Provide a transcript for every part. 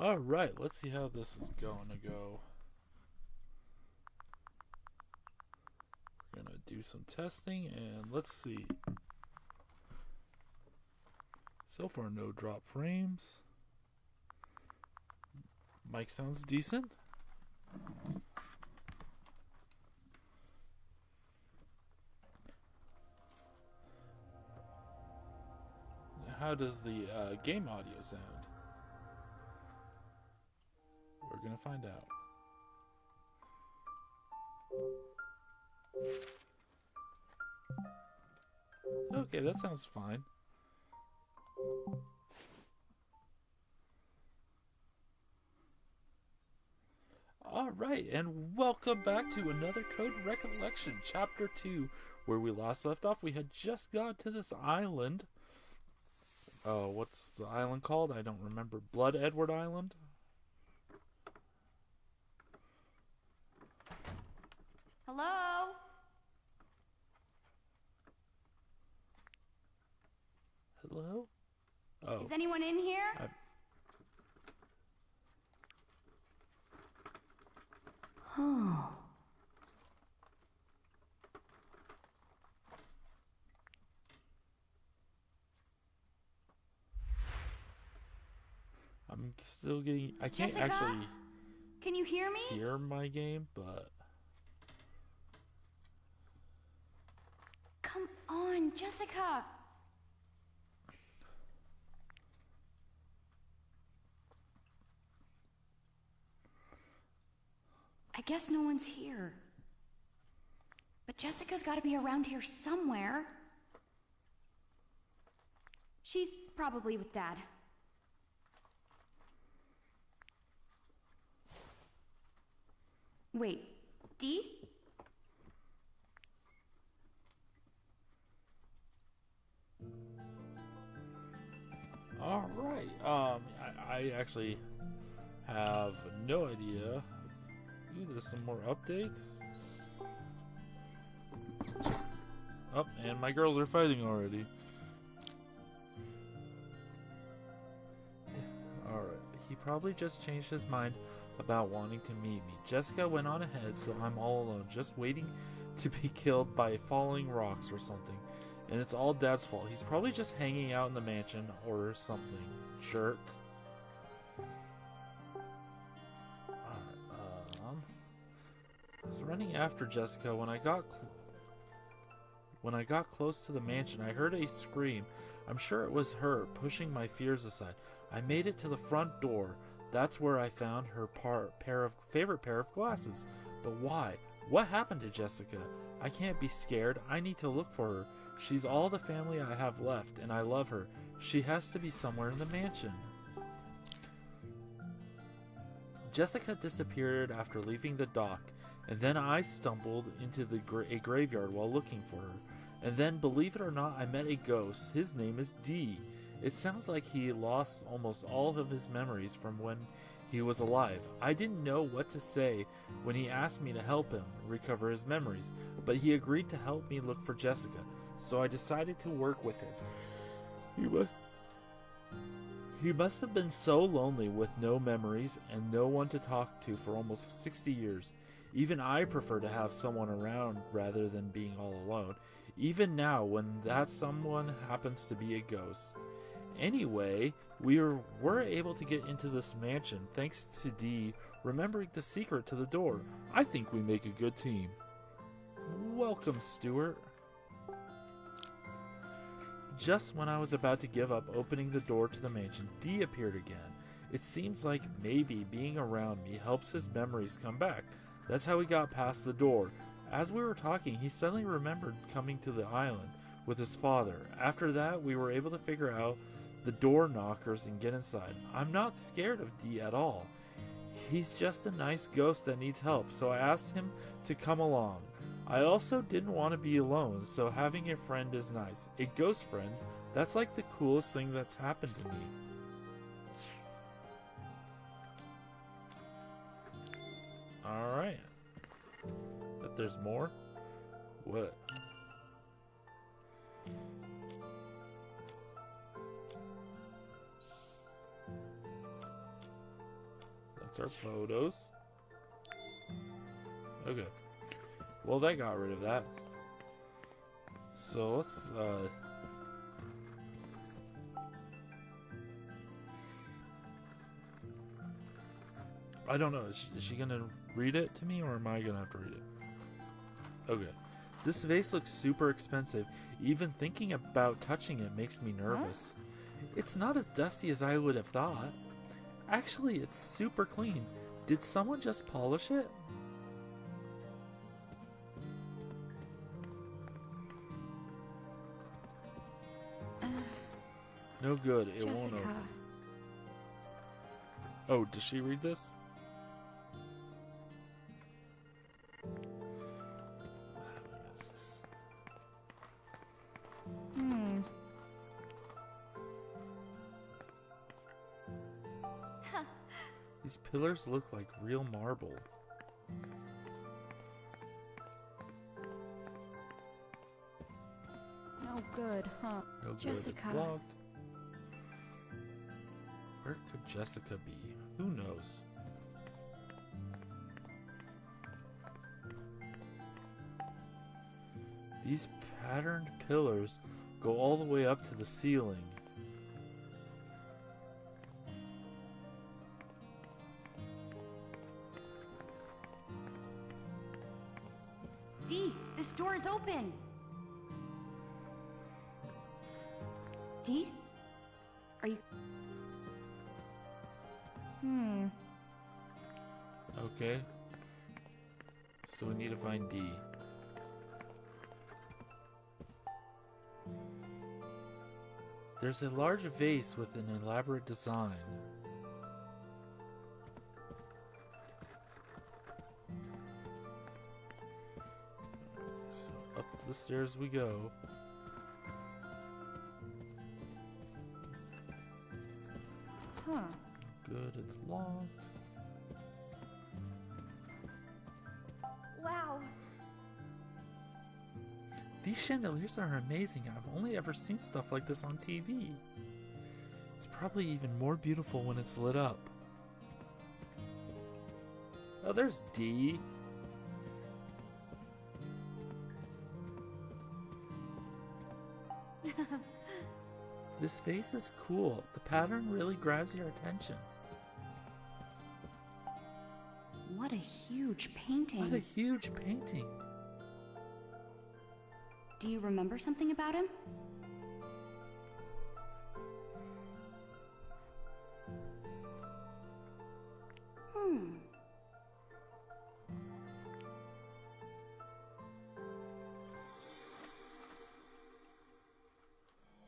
Alright, let's see how this is going to go. We're going to do some testing and let's see. So far, no drop frames. Mic sounds decent. How does the game audio sound? We're going to find out. Okay, that sounds fine. Alright, and welcome back to another Code Recollection, Chapter 2, where we last left off. We had just got to this island. Oh, what's the island called? I don't remember. Blood Edward Island? Hello? Hello? Oh. Is anyone in here? Oh. I'm still getting... I can't Jessica? actually... Can you hear me? hear my game, but... Come on, Jessica. I guess no one's here. But Jessica's got to be around here somewhere. She's probably with Dad. Wait, Dee? Alright, I actually have no idea. Ooh, there's some more updates. Oh, and my girls are fighting already. Alright, he probably just changed his mind about wanting to meet me. Jessica went on ahead, so I'm all alone, just waiting to be killed by falling rocks or something. And it's all Dad's fault. He's probably just hanging out in the mansion or something. Jerk. Alright, I was running after Jessica when I got close to the mansion. I heard a scream. I'm sure it was her, pushing my fears aside. I made it to the front door. That's where I found her favorite pair of glasses. But why? What happened to Jessica? I can't be scared. I need to look for her. She's all the family I have left, and I love her. She has to be somewhere in the mansion. Jessica disappeared after leaving the dock, and then I stumbled into a graveyard while looking for her. And then, believe it or not, I met a ghost. His name is D. It sounds like he lost almost all of his memories from when he was alive. I didn't know what to say when he asked me to help him recover his memories, but he agreed to help me look for Jessica, so I decided to work with him. He must have been so lonely with no memories and no one to talk to for almost 60 years. Even I prefer to have someone around rather than being all alone, even now when that someone happens to be a ghost. Anyway, we were able to get into this mansion thanks to Dee remembering the secret to the door. I think we make a good team. Welcome, Stuart. Just when I was about to give up opening the door to the mansion, Dee appeared again. It seems like maybe being around me helps his memories come back. That's how he got past the door. As we were talking, he suddenly remembered coming to the island with his father. After that, we were able to figure out the door knockers and get inside. I'm not scared of Dee at all. He's just a nice ghost that needs help, so I asked him to come along. I also didn't want to be alone, so having a friend is nice. A ghost friend, that's like the coolest thing that's happened to me. Alright. But there's more? What? That's our photos. Okay. Well, that got rid of that. So let's I don't know. Is she gonna read it to me, or am I gonna have to read it? Okay. This vase looks super expensive. Even thinking about touching it makes me nervous. It's not as dusty as I would have thought. Actually, it's super clean. Did someone just polish it? No good. It won't Jessica. open. Oh, does she read this? These pillars look like real marble. No good, huh? No good. Jessica. It's locked. Where could Jessica be? Who knows? These patterned pillars go all the way up to the ceiling. Dee, this door is open. Dee? Are you... Okay. So we need to find D. There's a large vase with an elaborate design. So up the stairs we go. Huh. Good, it's locked. Wow. These chandeliers are amazing. I've only ever seen stuff like this on TV. It's probably even more beautiful when it's lit up. Oh, there's D. This vase is cool. The pattern really grabs your attention. What a huge painting. What a huge painting. Do you remember something about him?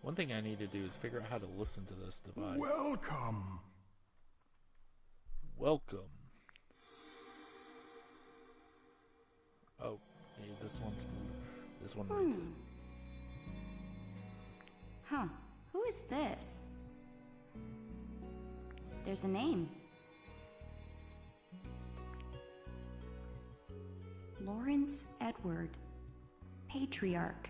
One thing I need to do is figure out how to listen to this device. Welcome. Welcome. Oh, hey, this one reads it. Huh. Who is this? There's a name. Lawrence Edward, Patriarch.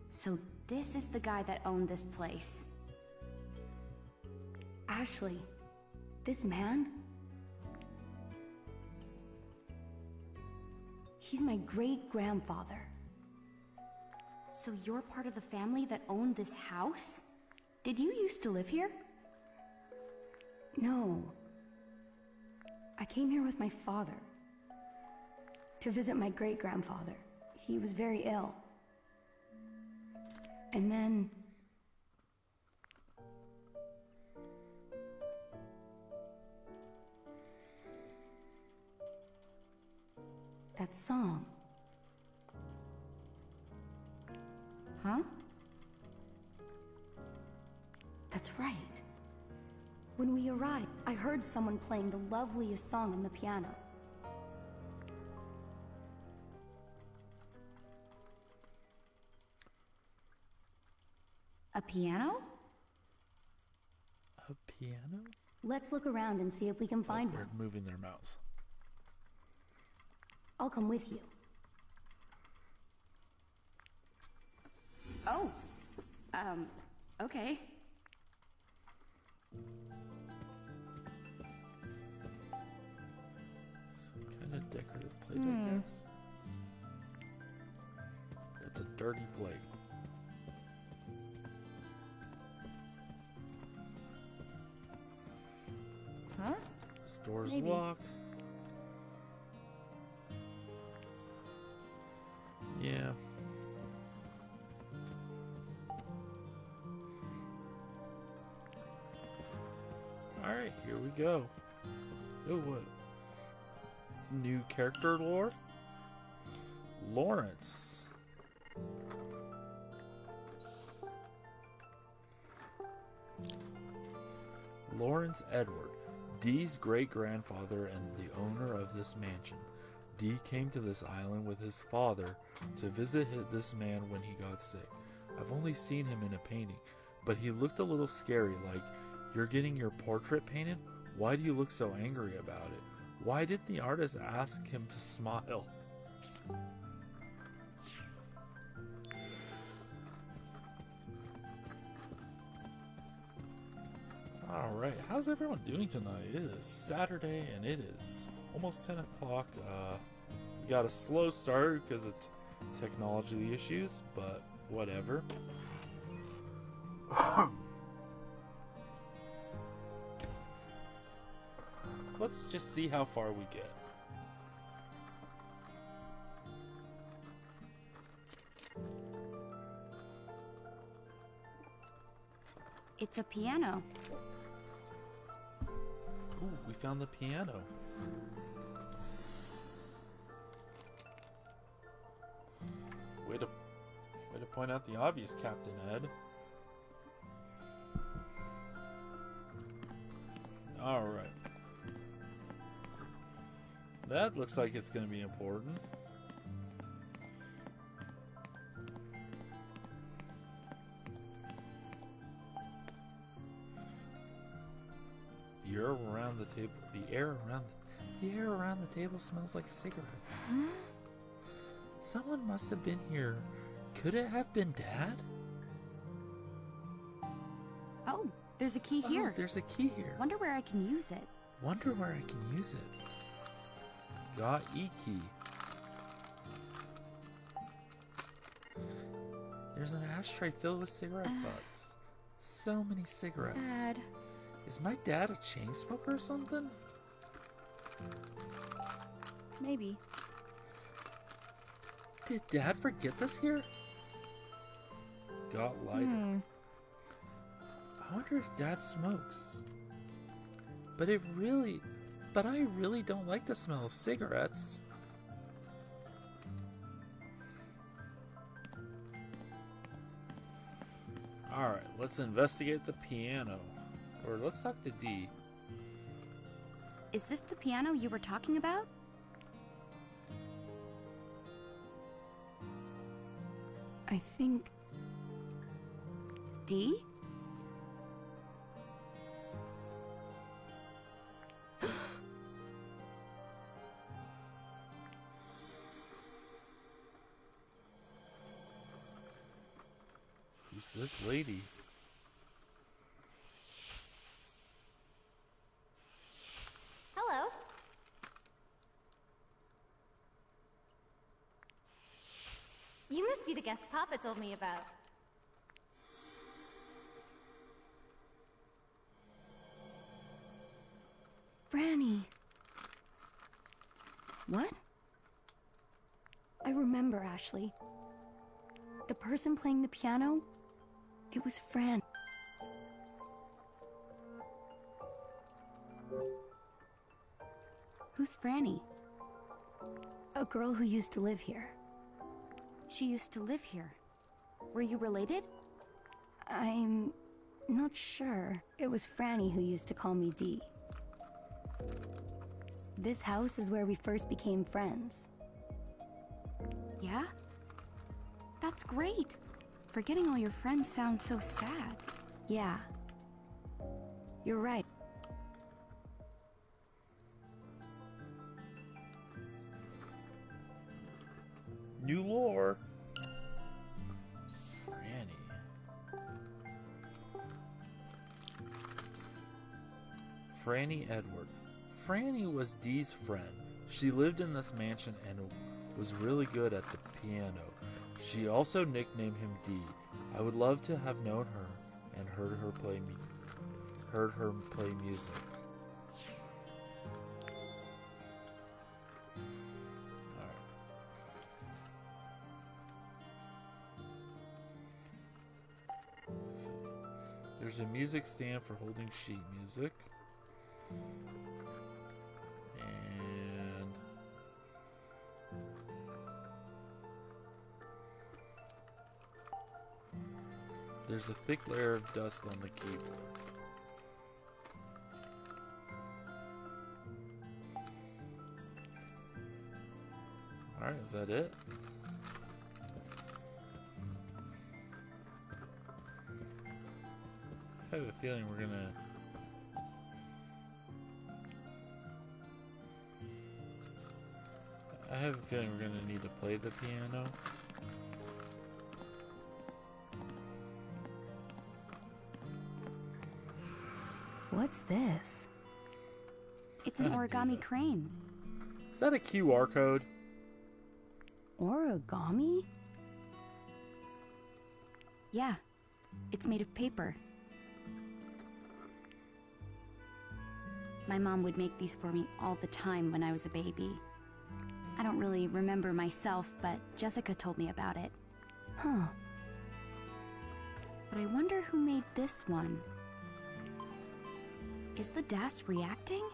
So this is the guy that owned this place. Ashley, this man? He's my great-grandfather. So you're part of the family that owned this house? Did you used to live here? No. I came here with my father to visit my great-grandfather. He was very ill. And then... that song. Huh? That's right. When we arrived, I heard someone playing the loveliest song on the piano. A piano? A piano? Let's look around and see if we can find They're one. moving their mouse. I'll come with you. Oh. Okay. a decorative plate, I guess. That's a dirty plate. Huh? This door's Maybe. locked. Yeah. Alright, here we go. Oh, what? New character lore? Lawrence. Lawrence Edward, Dee's great-grandfather and the owner of this mansion. Dee came to this island with his father to visit this man when he got sick. I've only seen him in a painting, but he looked a little scary, like, "You're getting your portrait painted? Why do you look so angry about it? Why did the artist ask him to smile?" Alright, how's everyone doing tonight? It is Saturday and it is almost 10 o'clock. We got a slow start because of technology issues, but whatever. Let's just see how far we get. It's a piano. Ooh, we found the piano. Way to point out the obvious, Captain Ed. Alright. That looks like it's going to be important. The air around the table smells like cigarettes. Huh? Someone must have been here. Could it have been Dad? Oh, there's a key here. Oh, there's a key here. Wonder where I can use it. Wonder where I can use it. Got E-key. There's an ashtray filled with cigarette butts. So many cigarettes. Dad. Is my dad a chain smoker or something? Maybe. Did Dad forget this here? Got lighter. I wonder if Dad smokes. But I really don't like the smell of cigarettes. Alright, let's investigate the piano. Or let's talk to Dee. Is this the piano you were talking about? I think... Dee? Who's this lady? Hello. You must be the guest Papa told me about. Franny. What? I remember, Ashley. The person playing the piano, it was Fran. Who's Franny? A girl who used to live here. She used to live here. Were you related? I'm not sure. It was Franny who used to call me Dee. This house is where we first became friends. Yeah? That's great. Forgetting all your friends sounds so sad. Yeah. You're right. New lore. Franny. Franny Edward. Franny was Dee's friend. She lived in this mansion and was really good at the piano. She also nicknamed him D. I would love to have known her and heard her play music. There's a music stand for holding sheet music. And there's a thick layer of dust on the keyboard. Alright, is that it? I have a feeling we're gonna need to play the piano. What's this? It's an origami crane. Is that a QR code? Origami? Yeah, it's made of paper. My mom would make these for me all the time when I was a baby. I don't really remember myself, but Jessica told me about it. Huh. But I wonder who made this one. Is the DAS reacting?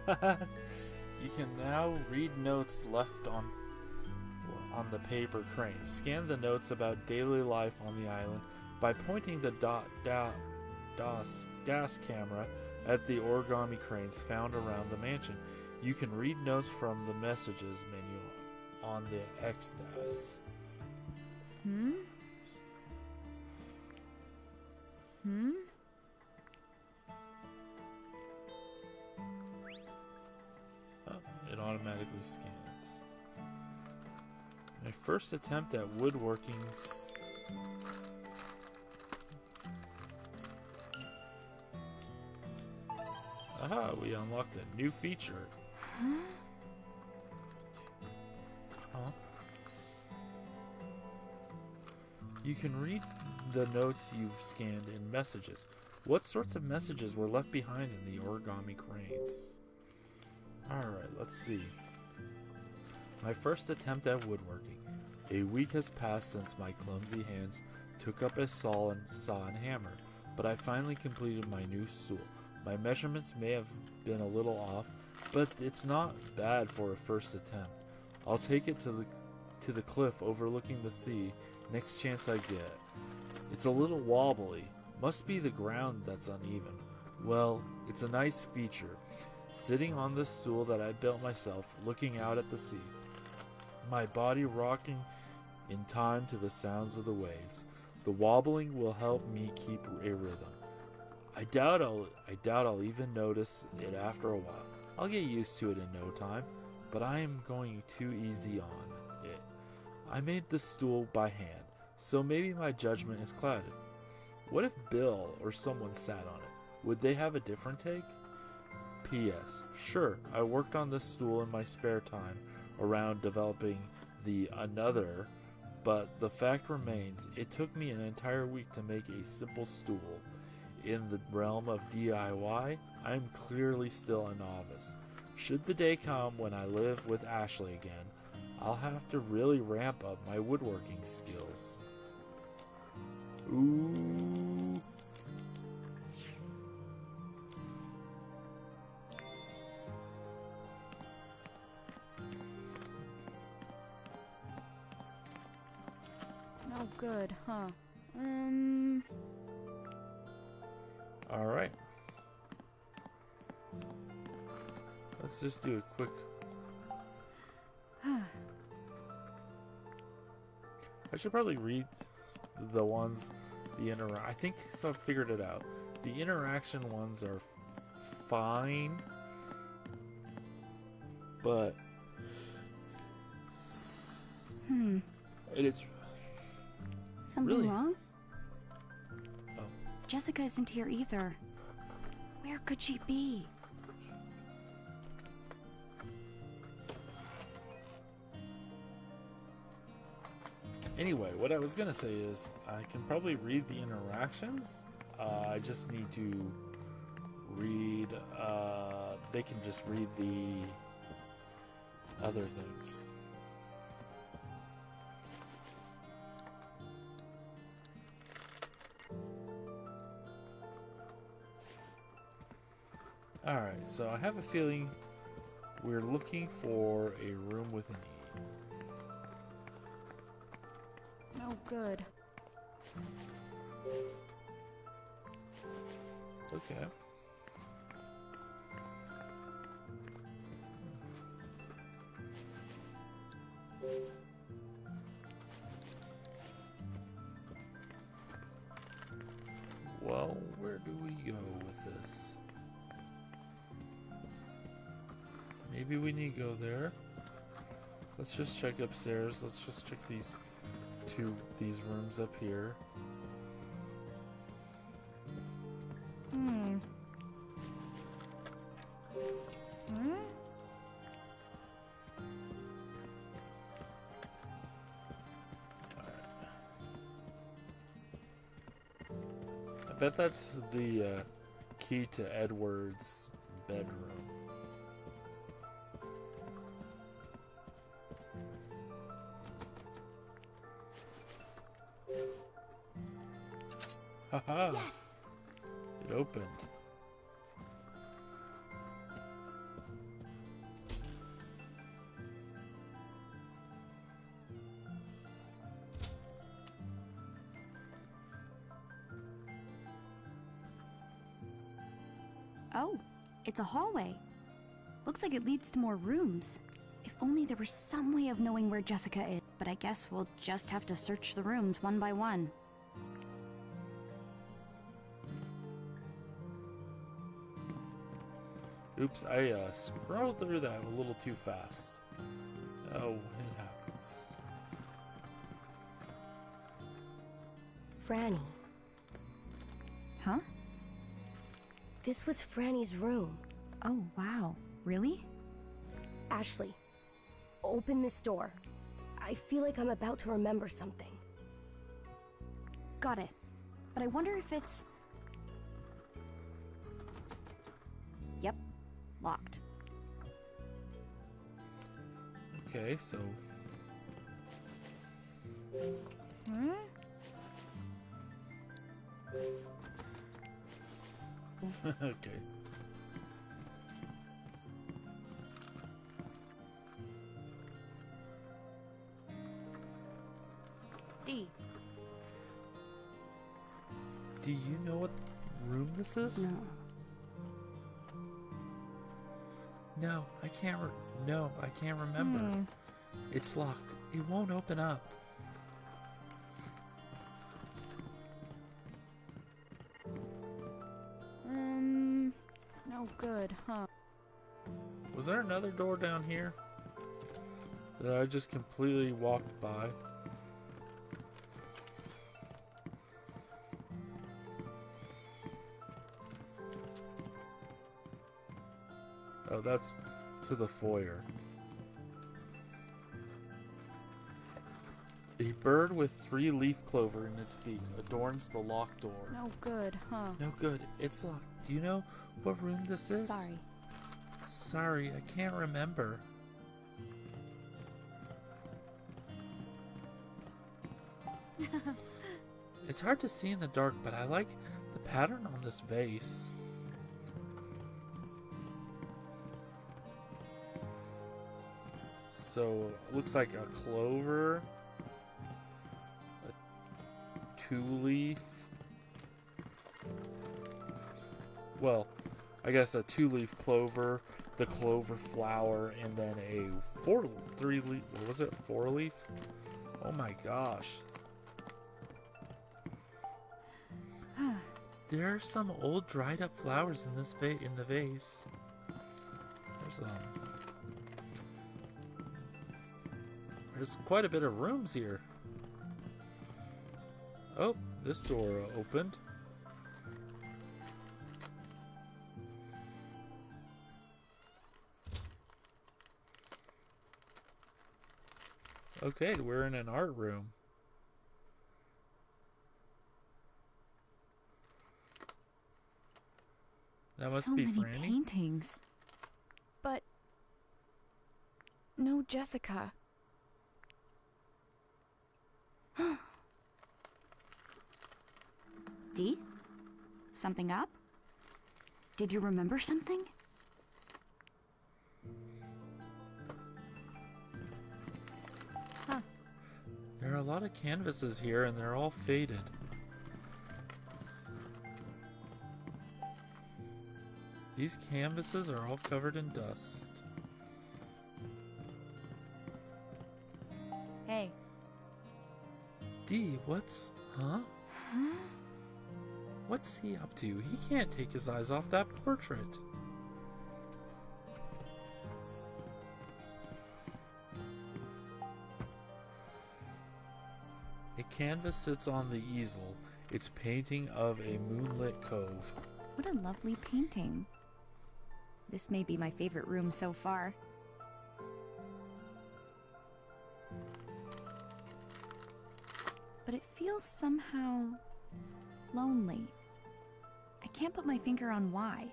You can now read notes left on the paper crane. Scan the notes about daily life on the island by pointing the gas camera at the origami cranes found around the mansion. You can read notes from the messages menu on the X-DAS. Oh, it automatically scans. My first attempt at woodworking. Aha, we unlocked a new feature. You can read the notes you've scanned in messages. What sorts of messages were left behind in the origami cranes? Alright, let's see. My first attempt at woodworking. A week has passed since my clumsy hands took up a saw and hammer, but I finally completed my new stool. My measurements may have been a little off, but it's not bad for a first attempt. I'll take it to the cliff overlooking the sea next chance I get. It's a little wobbly. Must be the ground that's uneven. Well, it's a nice feature. Sitting on this stool that I built myself, looking out at the sea. My body rocking in time to the sounds of the waves. The wobbling will help me keep a rhythm. I doubt I'll even notice it after a while. I'll get used to it in no time, but I am going too easy on it. I made the stool by hand, so maybe my judgment is clouded. What if Bill or someone sat on it? Would they have a different take? P.S. Sure, I worked on this stool in my spare time around developing the another, but the fact remains, it took me an entire week to make a simple stool. In the realm of DIY, I am clearly still a novice. Should the day come when I live with Ashley again, I'll have to really ramp up my woodworking skills. Ooh. No good, huh? All right. Let's just do a quick. I should probably read the ones, I think so. I figured it out. The interaction ones are fine, but And it's something really wrong? Jessica isn't here either. Where could she be? Anyway, what I was gonna say is I can probably read the interactions. I just need to read. They can just read the other things. Alright, so I have a feeling we're looking for a room with an E. No good. Okay. Well, where do we go with this? Maybe we need to go there. Let's just check upstairs. Let's just check these rooms up here. I bet that's the key to Edward's bedroom. Haha! Yes! It opened. Oh, it's a hallway. Looks like it leads to more rooms. If only there was some way of knowing where Jessica is. But I guess we'll just have to search the rooms one by one. Oops, I scrolled through that a little too fast. Oh, it happens. Franny. Huh? This was Franny's room. Oh, wow. Really? Ashley, open this door. I feel like I'm about to remember something. Got it. But I wonder if it's... Yep. Locked. Okay, so... Okay. D. Do you know what room this is? No. No, I can't. I can't remember. It's locked. It won't open up. No good, huh? Was there another door down here that I just completely walked by? Oh, that's to the foyer. A bird with 3-leaf clover in its beak adorns the locked door. No good, huh? No good. It's locked. Do you know what room this is? Sorry. Sorry, I can't remember. It's hard to see in the dark, but I like the pattern on this vase. So, looks like a clover, a 2-leaf. Well, I guess a 2-leaf clover, the clover flower, and then a 3-leaf. What was it? 4-leaf? Oh my gosh. There are some old dried up flowers in this in the vase. There's quite a bit of rooms here. Oh, this door opened. Okay, we're in an art room. That must so be many Franny. paintings. But no Jessica. Dee? Something up? Did you remember something? There are a lot of canvases here and they're all faded. These canvases are all covered in dust. Hey. Dee, huh? What's he up to? He can't take his eyes off that portrait. A canvas sits on the easel. It's painting of a moonlit cove. What a lovely painting. This may be my favorite room so far. But it feels somehow lonely. I can't put my finger on why.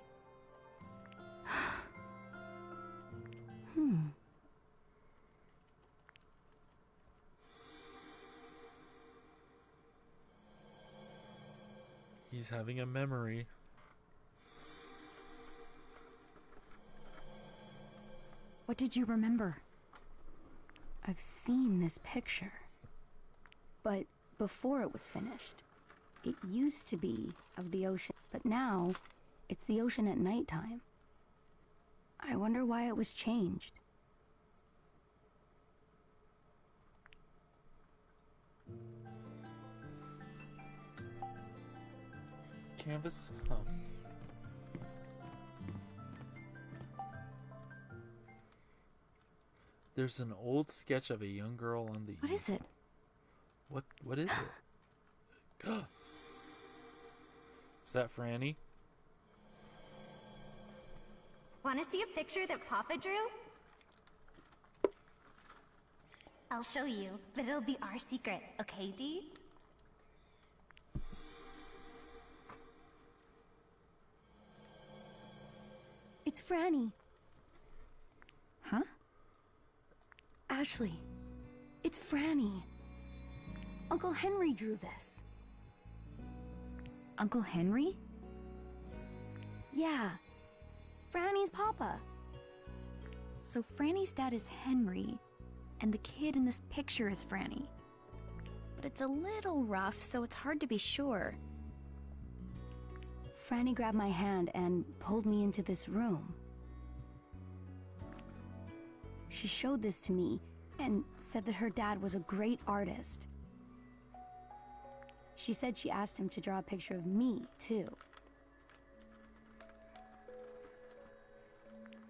He's having a memory. What did you remember? I've seen this picture. But before it was finished, it used to be of the ocean, but now it's the ocean at nighttime. I wonder why it was changed. Canvas? There's an old sketch of a young girl on the... What is it? What is it? Is that Franny? Want to see a picture that Papa drew? I'll show you, but it'll be our secret, okay, Dee? It's Franny. Huh? Ashley, it's Franny. Uncle Henry drew this. Uncle Henry? Yeah, Franny's papa. So Franny's dad is Henry, and the kid in this picture is Franny. But it's a little rough, so it's hard to be sure. Franny grabbed my hand and pulled me into this room. She showed this to me and said that her dad was a great artist. She said she asked him to draw a picture of me, too.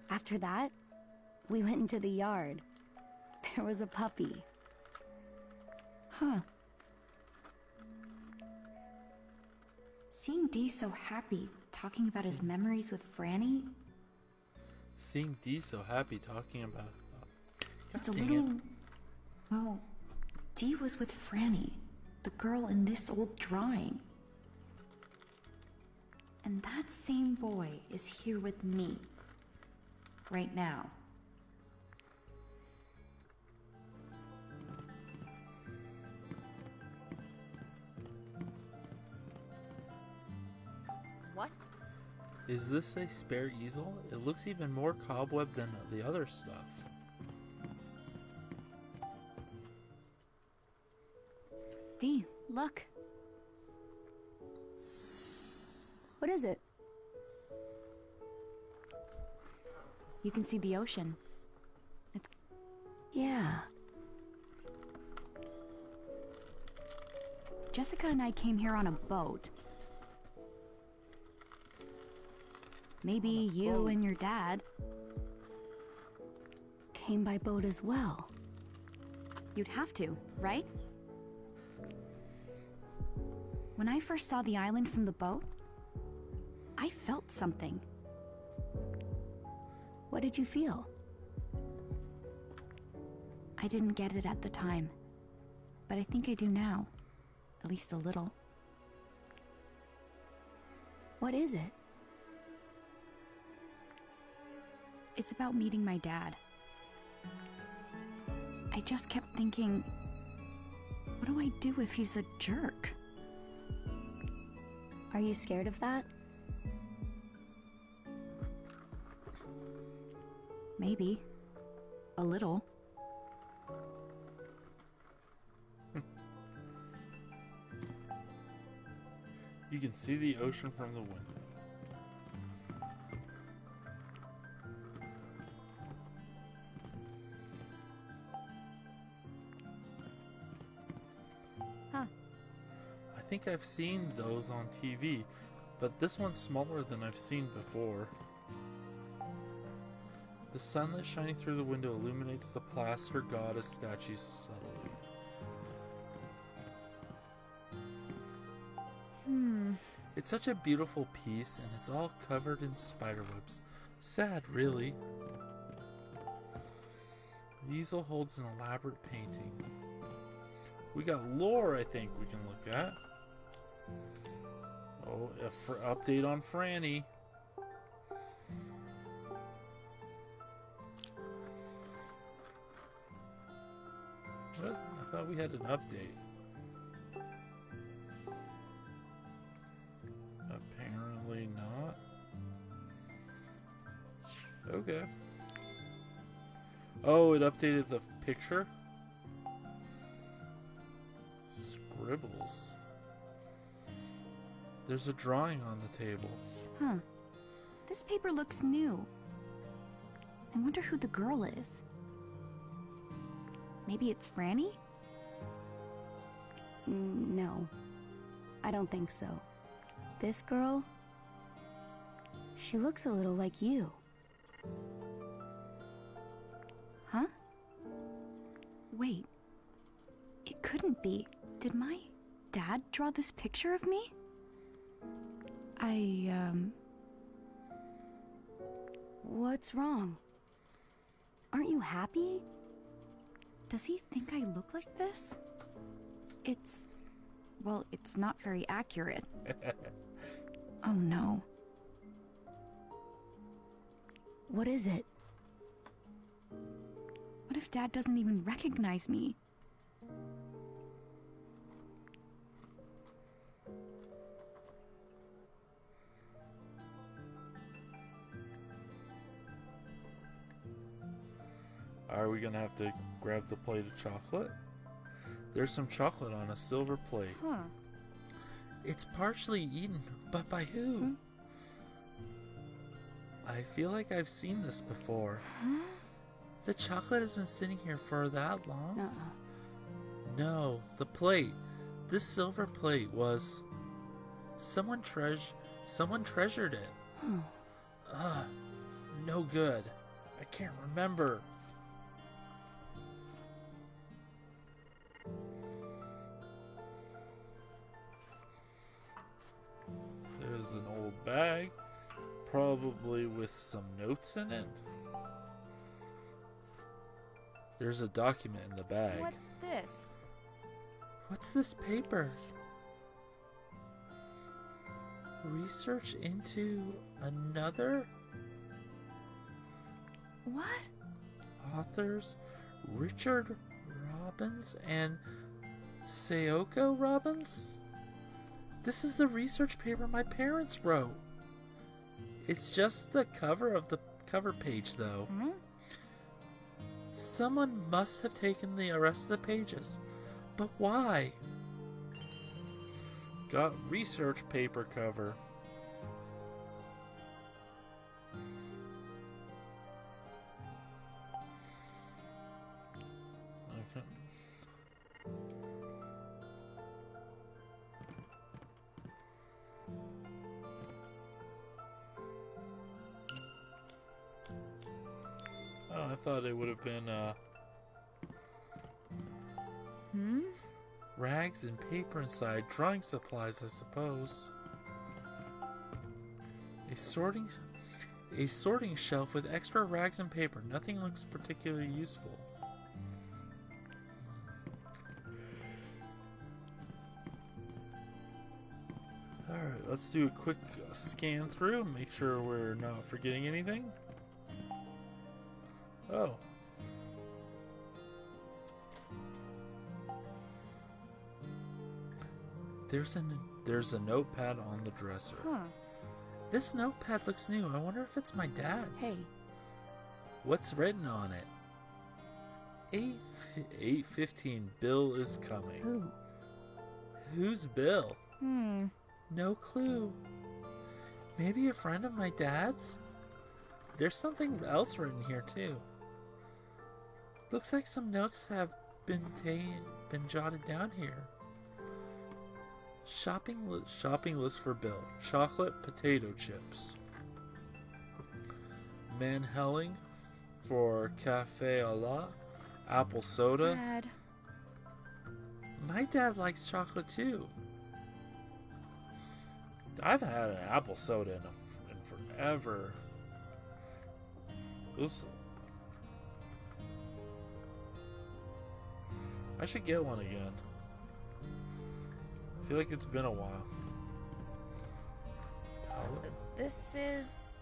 After that, we went into the yard. There was a puppy. Huh. Seeing Dee so happy, talking about his memories with Franny, Seeing Dee so happy talking about... it's a dang little... Well, Dee was with Franny, the girl in this old drawing. And that same boy is here with me. Right now. What? Is this a spare easel? It looks even more cobwebbed than the other stuff. Dee, look. What is it? You can see the ocean. Yeah. Jessica and I came here on a boat. Maybe you and your dad. Came by boat as well. You'd have to, right? When I first saw the island from the boat, I felt something. What did you feel? I didn't get it at the time, but I think I do now. At least a little. What is it? It's about meeting my dad. I just kept thinking, what do I do if he's a jerk? Are you scared of that? Maybe. A little. You can see the ocean from the window. Huh. I think I've seen those on TV, but this one's smaller than I've seen before. The sunlight shining through the window illuminates the plaster goddess statue subtly. It's such a beautiful piece, and it's all covered in spiderwebs. Sad, really. The easel holds an elaborate painting. We got lore, I think, we can look at. Oh, update on Franny. What? I thought we had an update. Apparently not. Okay. Oh, it updated the picture? Scribbles. There's a drawing on the table. Huh. This paper looks new. I wonder who the girl is. Maybe it's Franny? No. I don't think so. This girl? She looks a little like you. Huh? Wait. It couldn't be. Did my dad draw this picture of me? What's wrong? Aren't you happy? Does he think I look like this? Well, it's not very accurate. Oh no. What is it? What if Dad doesn't even recognize me? Are we gonna have to grab the plate of chocolate? There's some chocolate on a silver plate. Huh. It's partially eaten, but by who? I feel like I've seen this before. Huh? The chocolate has been sitting here for that long? Uh-uh. No, the plate. This silver plate was... Someone treasured it. Ugh, no good. I can't remember. There's an old bag, probably with some notes in it. There's a document in the bag. What's this? What's this paper? Research into another? What? Authors Richard Robbins and Sayoko Robbins? This is the research paper my parents wrote. It's just the cover of the cover page, though. Hmm? Someone must have taken the rest of the pages. But why? Got research paper cover. Okay. Oh, I thought it would have been, rags and paper inside, drawing supplies, I suppose. A sorting shelf with extra rags and paper. Nothing looks particularly useful. Alright, let's do a quick scan through, make sure we're not forgetting anything. Oh. There's a notepad on the dresser. Huh. This notepad looks new. I wonder if it's my dad's. Hey. What's written on it? 8:15. Bill is coming. Who? Who's Bill? No clue. Maybe a friend of my dad's? There's something else written here too. Looks like some notes have been jotted down here. Shopping list for Bill. Chocolate potato chips. Manhelling for cafe au lait. Apple soda. Dad. My dad likes chocolate too. I haven't had an apple soda in forever. Oops. I should get one again. I feel like it's been a while. Palette. This is...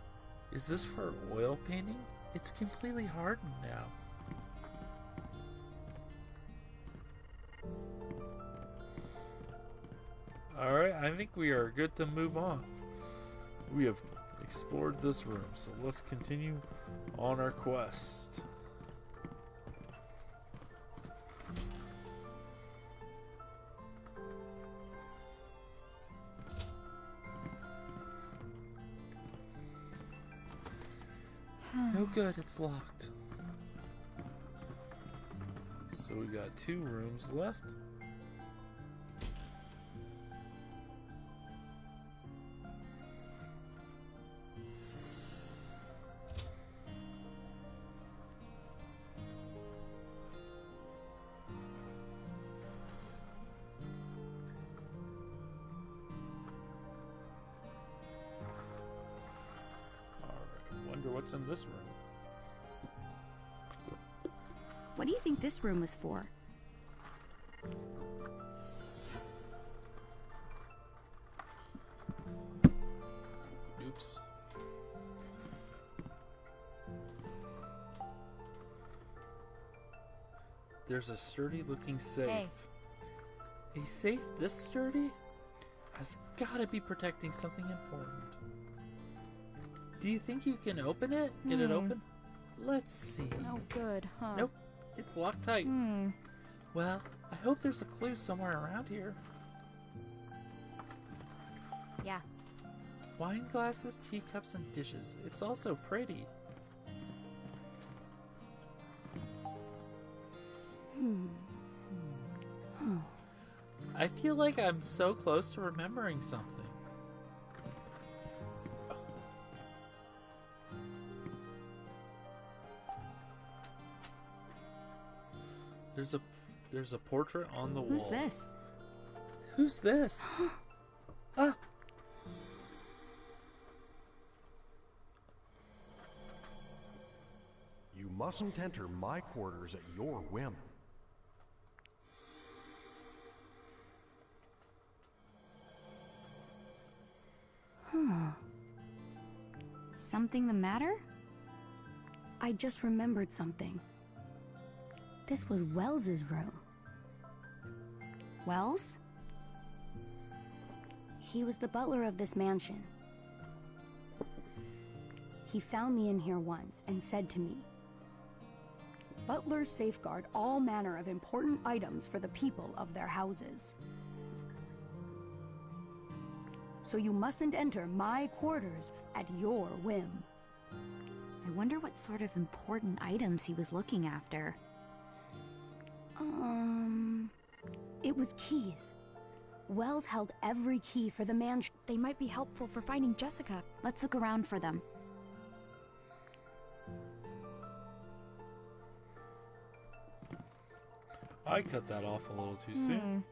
Is this for oil painting? It's completely hardened now. Alright, I think we are good to move on. We have explored this room, so let's continue on our quest. No good, it's locked. So we got 2 rooms left. What's in this room? What do you think this room was for? Oops. There's a sturdy looking safe. Hey. A safe this sturdy has gotta be protecting something important. Do you think you can open it? Get it open? Let's see. No good, huh? Nope. It's locked tight. Well, I hope there's a clue somewhere around here. Yeah. Wine glasses, teacups, and dishes. It's also pretty. I feel like I'm so close to remembering something. There's a portrait on the wall. Who's this? Who's this? Ah! You mustn't enter my quarters at your whim. Something the matter? I just remembered something. This was Wells's room. Wells? He was the butler of this mansion. He found me in here once and said to me, "Butlers safeguard all manner of important items for the people of their houses. So you mustn't enter my quarters at your whim." I wonder what sort of important items he was looking after. It was keys. Wells held every key for the mansion. They might be helpful for finding Jessica. Let's look around for them. I cut that off a little too soon.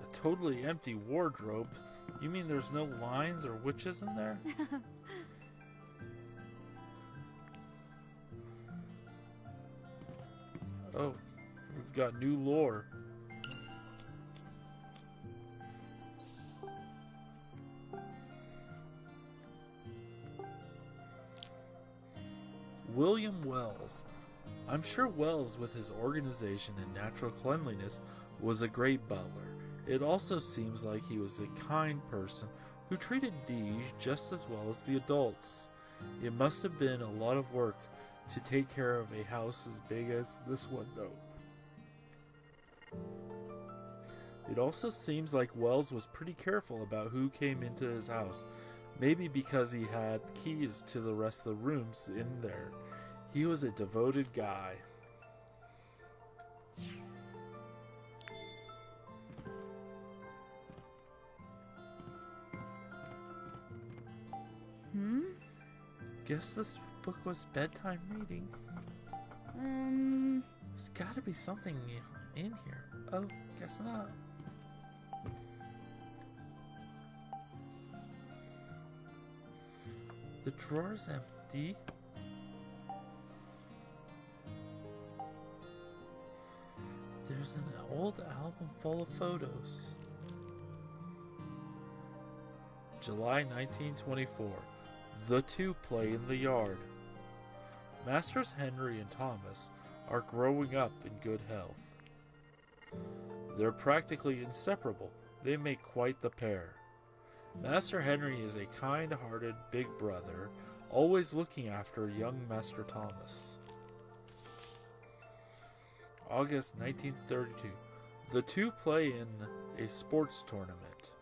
A totally empty wardrobe? You mean there's no lions or witches in there? Oh, we've got new lore. William Wells. I'm sure Wells, with his organization and natural cleanliness, was a great butler. It also seems like he was a kind person who treated Dee just as well as the adults. It must have been a lot of work to take care of a house as big as this one, though. It also seems like Wells was pretty careful about who came into his house, maybe because he had keys to the rest of the rooms in there. He was a devoted guy. Guess this book was bedtime reading. There's gotta be something in here. Oh, guess not. The drawer's empty. There's an old album full of photos. July 1924. The two play in the yard. Masters Henry and Thomas are growing up in good health. They're practically inseparable. They make quite the pair. Master Henry is a kind-hearted big brother, always looking after young Master Thomas. August 1932. The two play in a sports tournament.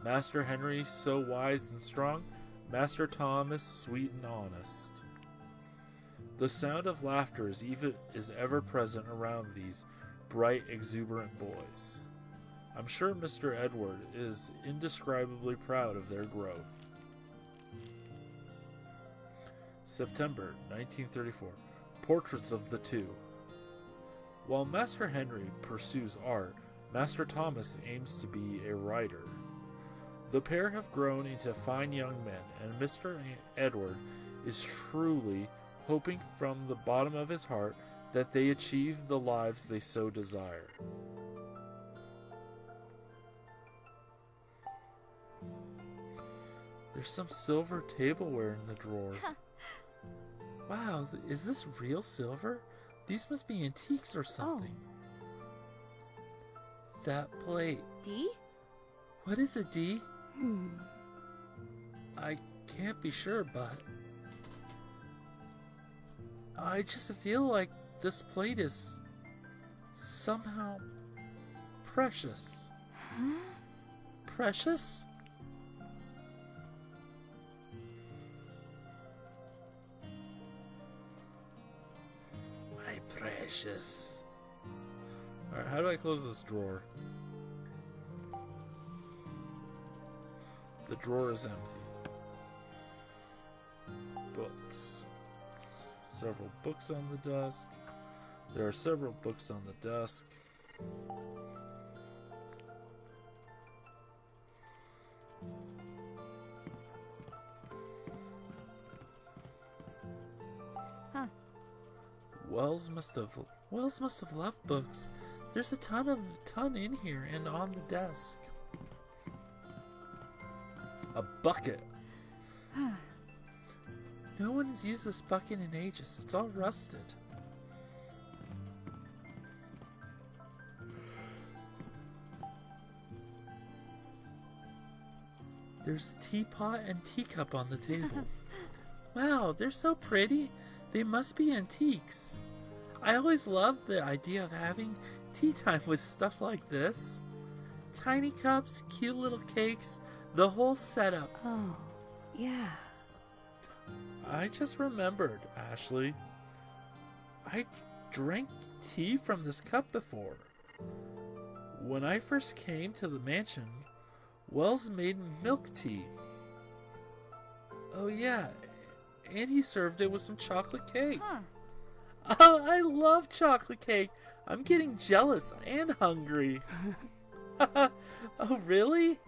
Master Henry so wise and strong, Master Thomas sweet and honest. The sound of laughter is ever present around these bright, exuberant boys. I'm sure Mr. Edward is indescribably proud of their growth. September 1934. Portraits of the two. While Master Henry pursues art, Master Thomas aims to be a writer. The pair have grown into fine young men, and Mr. Edward is truly hoping from the bottom of his heart that they achieve the lives they so desire. There's some silver tableware in the drawer. Wow, is this real silver? These must be antiques or something. That plate. Dee? What is it, Dee? I can't be sure, but I just feel like this plate is somehow precious. Huh? Precious? My precious. Alright, how do I close this drawer? The drawer is empty. Books. Several books on the desk. There are several books on the desk. Huh. Wells must have loved books. There's a ton in here and on the desk. A bucket. No one has used this bucket in ages. It's all rusted. There's a teapot and teacup on the table. Wow, they're so pretty. They must be antiques. I always loved the idea of having tea time with stuff like this. Tiny cups, cute little cakes, the whole setup. Oh, yeah. I just remembered, Ashley. I drank tea from this cup before. When I first came to the mansion, Wells made milk tea. Oh yeah, and he served it with some chocolate cake. Huh. Oh, I love chocolate cake. I'm getting jealous and hungry. Oh, really?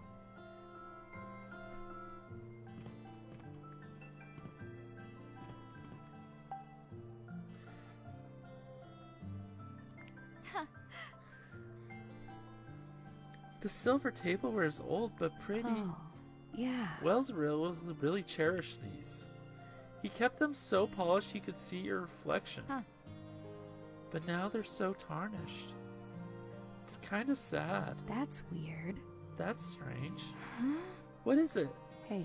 The silver tableware is old but pretty. Oh, yeah. Wells really cherished these. He kept them so polished you could see your reflection. Huh. But now they're so tarnished. It's kind of sad. That's weird. That's strange. Huh? What is it? Hey,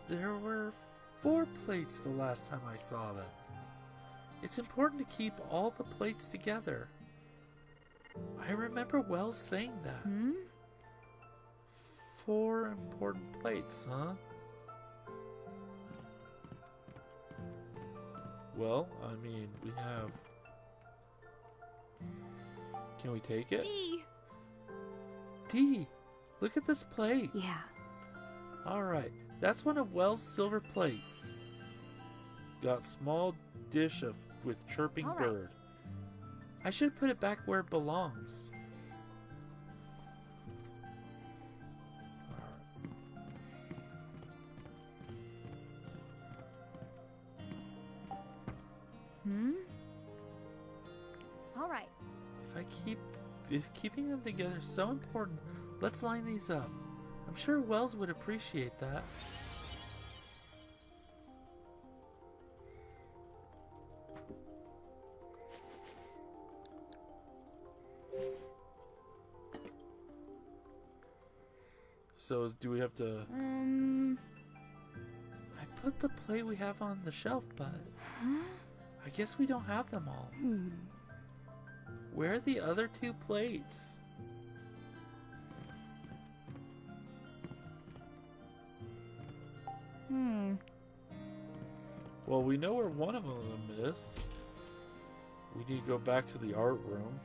There were 4 plates the last time I saw them. It's important to keep all the plates together. I remember Wells saying that. 4 important plates, huh? Well, I mean, we have... Can we take it? D! D! Look at this plate. yeah. Alright, that's one of Wells' silver plates. Got small dish with chirping All right. bird. I should put it back where it belongs. All right. If keeping them together is so important, let's line these up. I'm sure Wells would appreciate that. So do we have to... I put the plate we have on the shelf, but... I guess we don't have them all. Where are the other 2 plates? Well, we know where one of them is. We need to go back to the art room.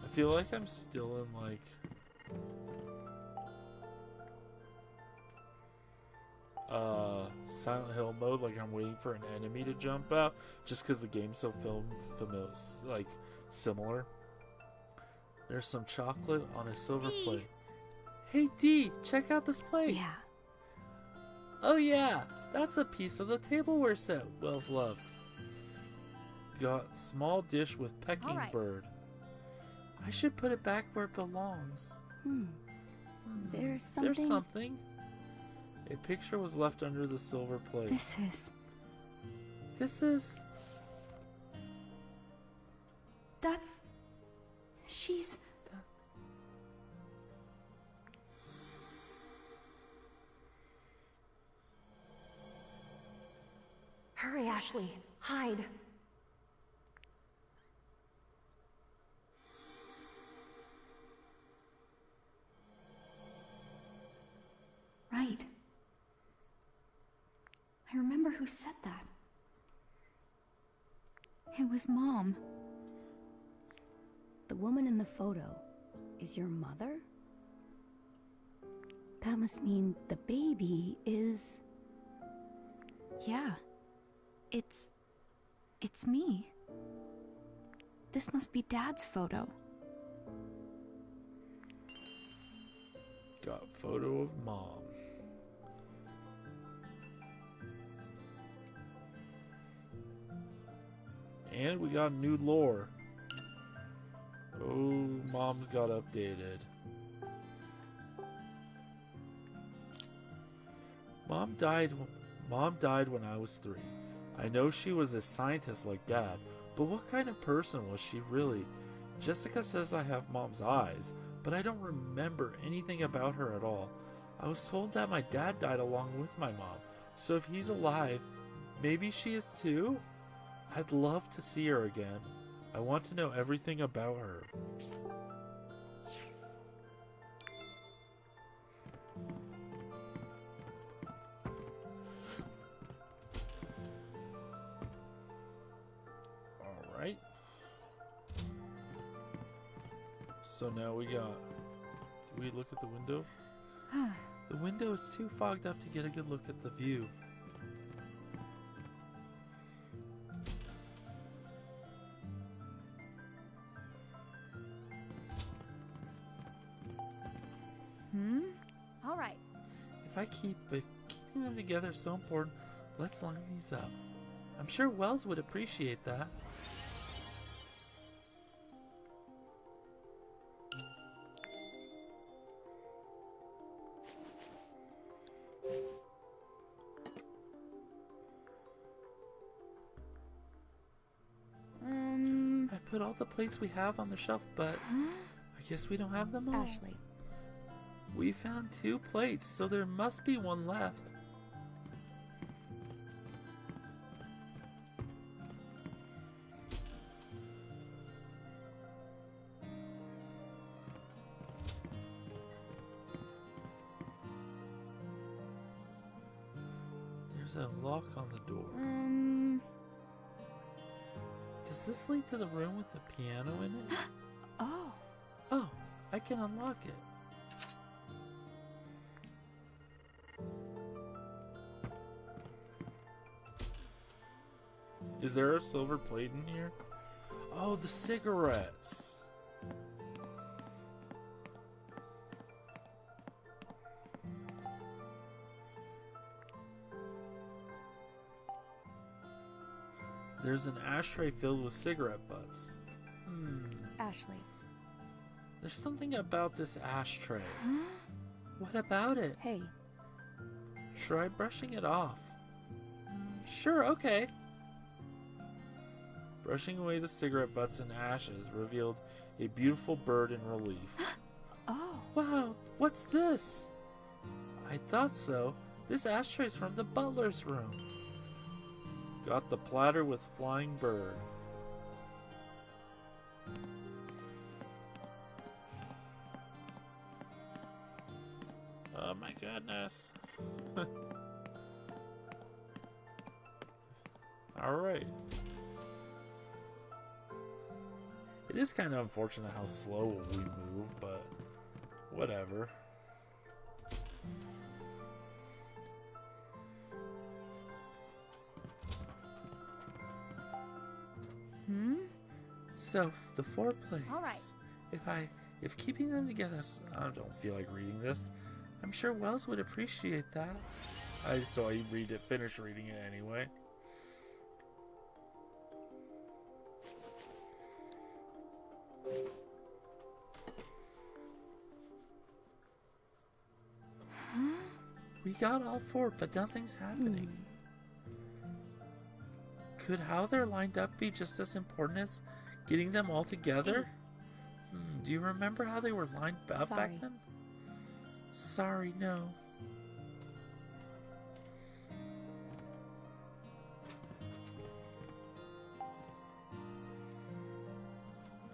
I feel like I'm still in like Silent Hill mode, like I'm waiting for an enemy to jump out, just because the game's so familiar, like similar. There's some chocolate on a silver D. plate. Hey D, check out this plate. Yeah. Oh yeah, that's a piece of the tableware set Wells loved. Got small dish with pecking All right. bird. I should put it back where it belongs. There's something. There's something. A picture was left under the silver plate. This is. That's... She's... Hurry, Ashley. Hide. Right. I remember who said that. It was Mom. The woman in the photo is your mother? That must mean the baby is... Yeah. It's me. This must be Dad's photo. Got photo of Mom. And we got new lore. Oh, Mom's got updated. Mom died when I was 3. I know she was a scientist like Dad, but what kind of person was she really? Jessica says I have Mom's eyes, but I don't remember anything about her at all. I was told that my dad died along with my mom, so if he's alive, maybe she is too? I'd love to see her again. I want to know everything about her. Alright. So now we got... Do we look at the window? The window is too fogged up to get a good look at the view. All right. If keeping them together is so important, let's line these up. I'm sure Wells would appreciate that. at all the plates we have on the shelf, but I guess we don't have them all. Ashley. We found 2 plates, so there must be one left. There's a lock on the door. Does this lead to the room with the piano in it? Oh. Oh, I can unlock it. Is there a silver plate in here? Oh, the cigarettes. There's an ashtray filled with cigarette butts. Ashley. There's something about this ashtray. What about it? Hey. Try brushing it off. Sure, okay. Brushing away the cigarette butts and ashes revealed a beautiful bird in relief. Oh. Wow, what's this? I thought so. This ashtray's from the butler's room. Got the platter with flying bird. Oh my goodness. Alright. It is kind of unfortunate how slow we move, but whatever. So, the 4 plates. All right. If keeping them together, I don't feel like reading this. I'm sure Wells would appreciate that. So I finish reading it anyway. We got all 4, but nothing's happening. Could how they're lined up be just as important as getting them all together? Do you remember how they were lined up back then? Sorry, no.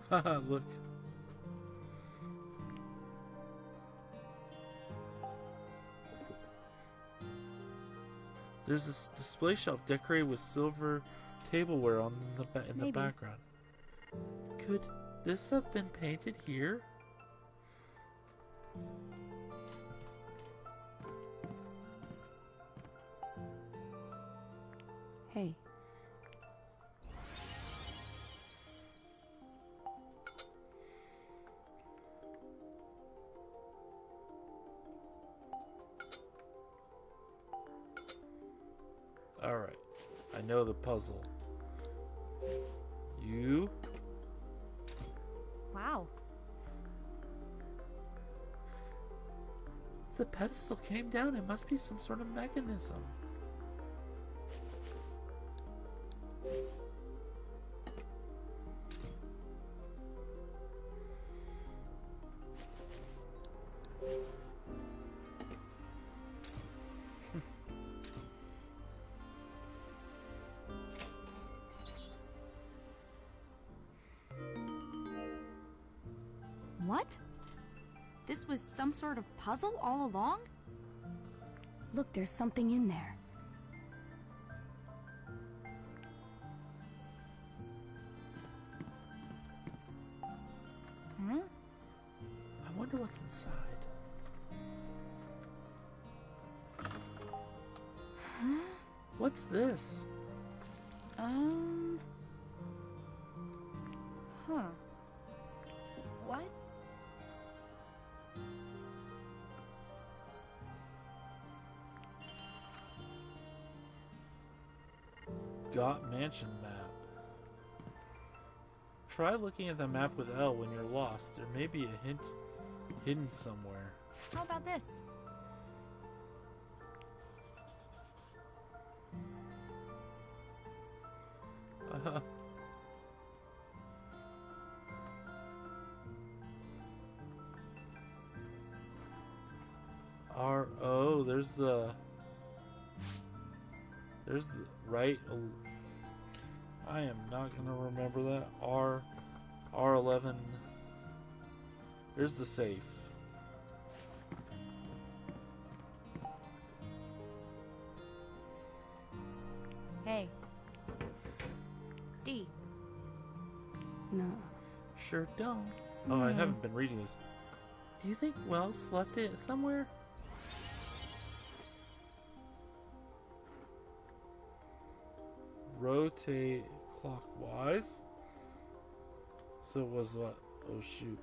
Haha, look. There's this display shelf decorated with silver tableware on in the background. Could this have been painted here? Hey. Alright. I know the puzzle. You? Wow. The pedestal came down. It must be some sort of mechanism. What? This was some sort of puzzle all along? Look, there's something in there. I wonder what's inside. What's this? What? Got mansion map. Try looking at the map with L when you're lost. There may be a hint hidden somewhere. How about this? Oh, there's the right. I am not gonna remember that. R11. There's the safe. Hey. D. No. Sure don't. Oh, I haven't been reading this. Do you think Wells left it somewhere? Rotate clockwise. So it was what? Oh shoot.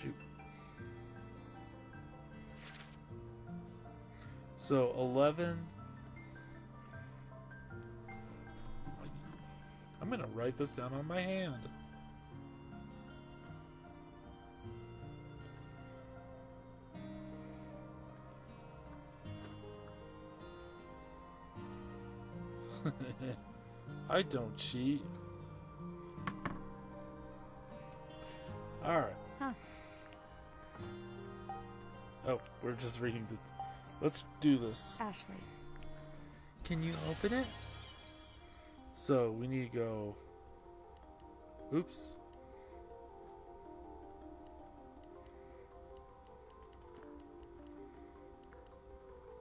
Shoot. So 11. I'm gonna write this down on my hand. I don't cheat. Alright. Huh. Oh, we're just reading the... Let's do this. Ashley. Can you open it? So, we need to go... Oops.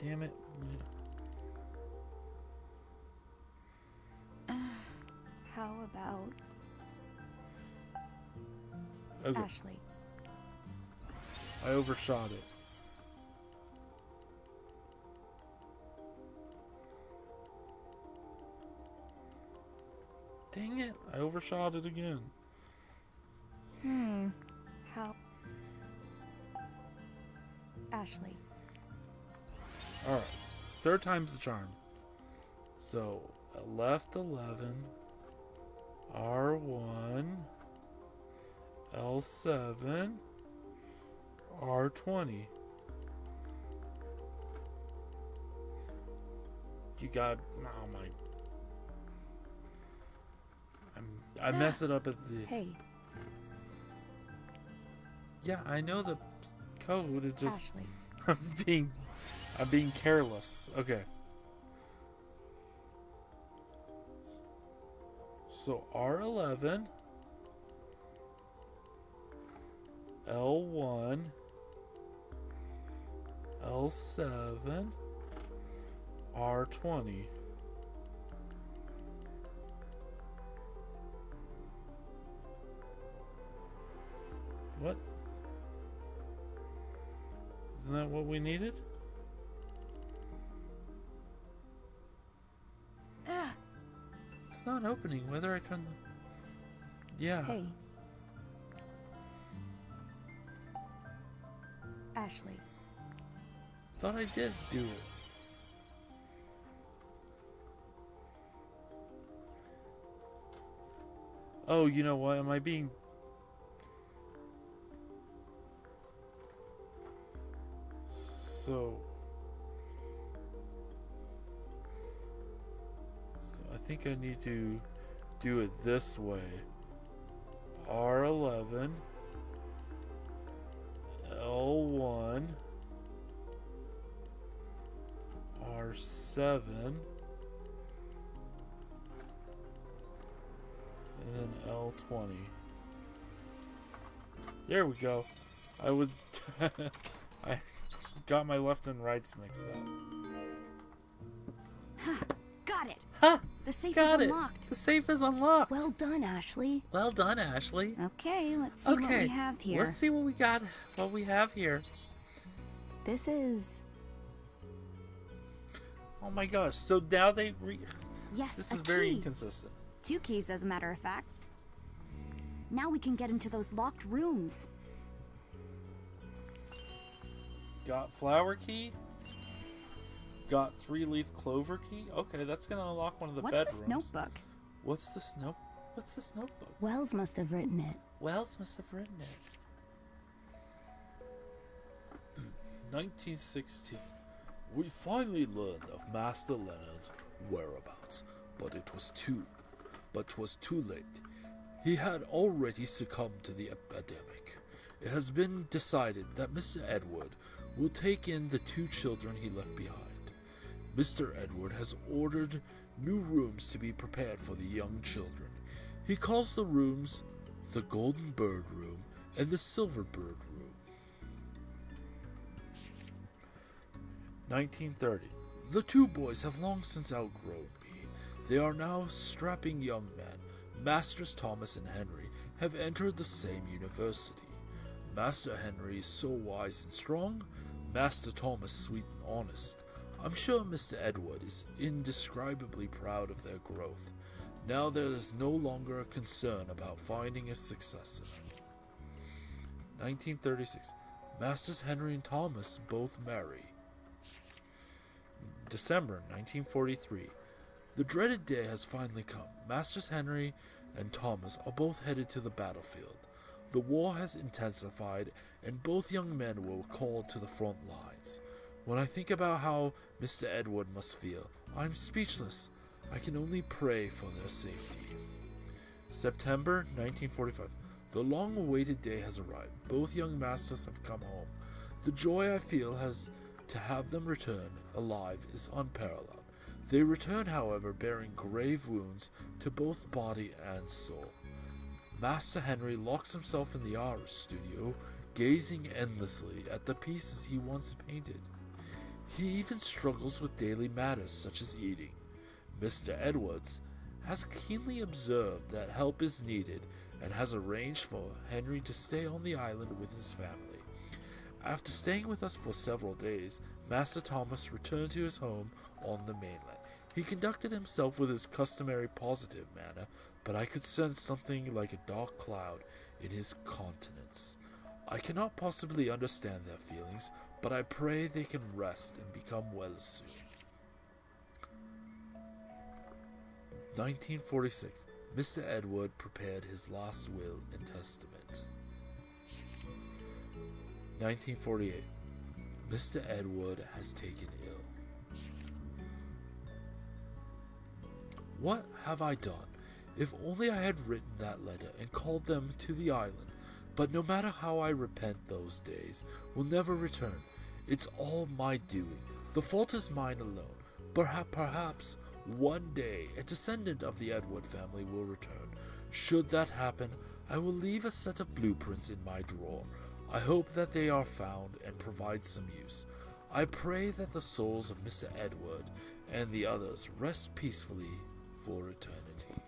Damn it. How about Okay, Ashley? I overshot it. Dang it, I overshot it again. How? Ashley. Alright, third time's the charm. So, left 11, R1, L7, R20. You got, oh my, I mess it up at the, Hey, yeah, I know the code, it just, Ashley. I'm being careless. Okay. So R11, L1, L7, R20. What? Isn't that what we needed? It's not opening. Whether I turn the... Yeah. Hey. Ashley. Thought I did do it. Oh, you know what? Am I being... So I think I need to do it this way. R11, L1, R7, and then L20. There we go. I would... I got my left and rights mixed up. Got it. Huh! The safe Got is it. unlocked. The safe is unlocked. Well done, Ashley. Well done, Ashley. Okay, let's see what we have here. Let's see what we got. What we have here. This is... Oh my gosh! So now they Yes, This a is very key. inconsistent. 2 keys, as a matter of fact. Now we can get into those locked rooms. Got flower key. Got 3-leaf clover key. Okay, that's gonna unlock one of the What's bedrooms. this notebook? What's this notebook? Wells must have written it. Wells must have written it. 1916. We finally learned of Master Leonard's whereabouts. But it was too late. He had already succumbed to the epidemic. It has been decided that Mr. Edward will take in the 2 children he left behind. Mr. Edward has ordered new rooms to be prepared for the young children. He calls the rooms the Golden Bird Room and the Silver Bird Room. 1930. The 2 boys have long since outgrown me. They are now strapping young men. Masters Thomas and Henry have entered the same university. Master Henry is so wise and strong, Master Thomas sweet and honest. I'm sure Mr. Edward is indescribably proud of their growth. Now there is no longer a concern about finding a successor. 1936. Masters Henry and Thomas both marry. December 1943. The dreaded day has finally come. Masters Henry and Thomas are both headed to the battlefield. The war has intensified, and both young men were called to the front lines. When I think about how Mr. Edward must feel, I'm speechless. I can only pray for their safety. September 1945. The long-awaited day has arrived. Both young masters have come home. The joy I feel to have them return alive is unparalleled. They return, however, bearing grave wounds to both body and soul. Master Henry locks himself in the art studio, gazing endlessly at the pieces he once painted. He even struggles with daily matters such as eating. Mr. Edwards has keenly observed that help is needed and has arranged for Henry to stay on the island with his family. After staying with us for several days, Master Thomas returned to his home on the mainland. He conducted himself with his customary positive manner, but I could sense something like a dark cloud in his countenance. I cannot possibly understand their feelings, but I pray they can rest and become well soon. 1946. Mr. Edward prepared his last will and testament. 1948. Mr. Edward has taken ill. What have I done? If only I had written that letter and called them to the island. But no matter how I repent, those days will never return. It's all my doing. The fault is mine alone. Perhaps one day a descendant of the Edward family will return. Should that happen, I will leave a set of blueprints in my drawer. I hope that they are found and provide some use. I pray that the souls of Mr. Edward and the others rest peacefully for eternity.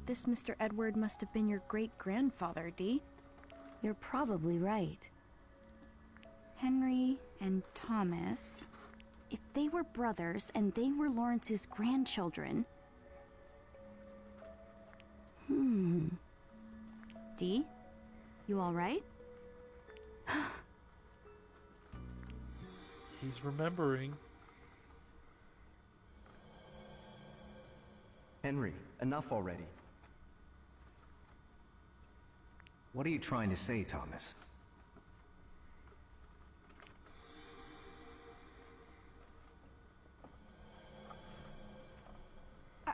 This Mr. Edward must have been your great-grandfather, Dee. You're probably right. Henry and Thomas. If they were brothers and they were Lawrence's grandchildren... Dee? You alright? He's remembering. Henry, enough already. What are you trying to say, Thomas?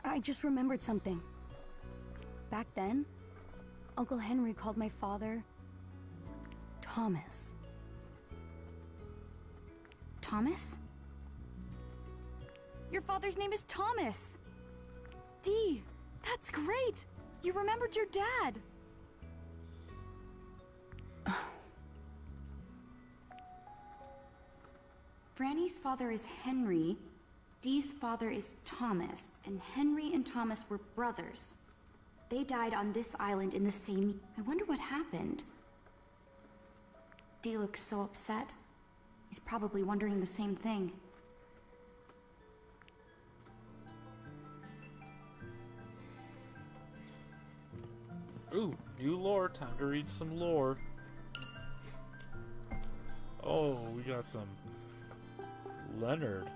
I just remembered something. Back then, Uncle Henry called my father Thomas. Thomas? Your father's name is Thomas! Dee, that's great! You remembered your dad! Franny's father is Henry, Dee's father is Thomas, and Henry and Thomas were brothers. They died on this island in the same... I wonder what happened. Dee looks so upset. He's probably wondering the same thing. Ooh, new lore. Time to read some lore. Oh, we got some Leonard.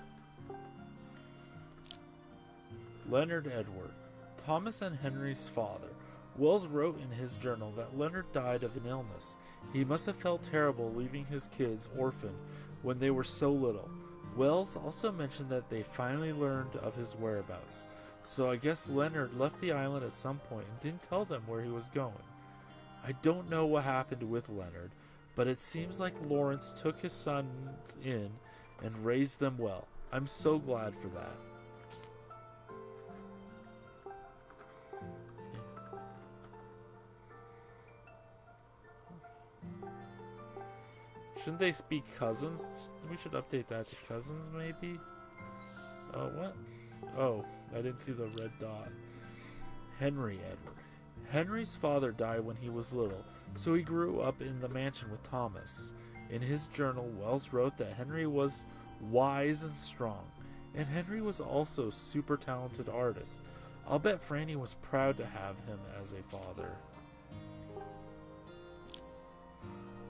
Leonard Edward, Thomas and Henry's father. Wells wrote in his journal that Leonard died of an illness. He must have felt terrible leaving his kids orphaned when they were so little. Wells also mentioned that they finally learned of his whereabouts. So I guess Leonard left the island at some point and didn't tell them where he was going. I don't know what happened with Leonard, but it seems like Lawrence took his sons in and raised them well. I'm so glad for that. Shouldn't they be cousins? We should update that to cousins, maybe? Oh, what? Oh, I didn't see the red dot. Henry Edward. Henry's father died when he was little, so he grew up in the mansion with Thomas. In his journal, Wells wrote that Henry was wise and strong, and Henry was also a super talented artist. I'll bet Franny was proud to have him as a father.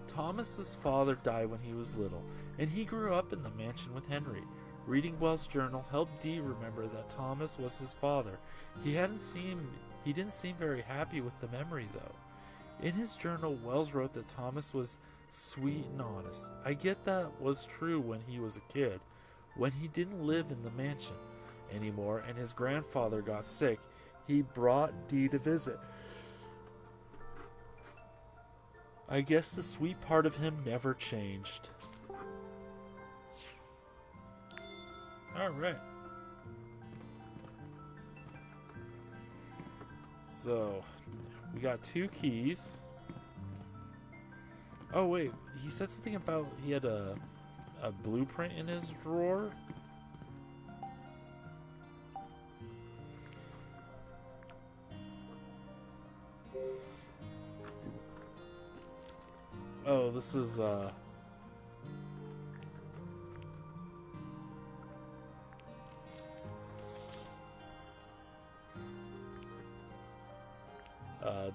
Thomas's father died when he was little, and he grew up in the mansion with Henry. Reading Wells' journal helped Dee remember that Thomas was his father. He didn't seem very happy with the memory, though. In his journal, Wells wrote that Thomas was sweet and honest. I get that was true when he was a kid, when he didn't live in the mansion anymore and his grandfather got sick. He brought Dee to visit. I guess the sweet part of him never changed. Alright. So, we got 2 keys. Oh wait, he said something about he had a blueprint in his drawer. Oh, this is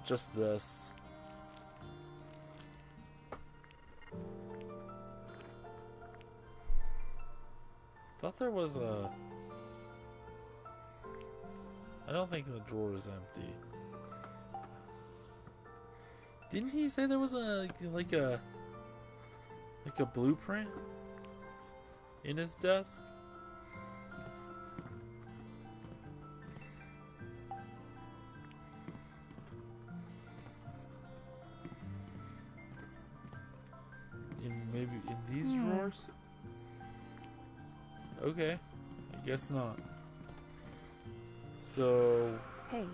just this. Thought there was a... I don't think the drawer is empty. Didn't he say there was like a blueprint in his desk? Maybe in these drawers? Okay, I guess not. So... Hey.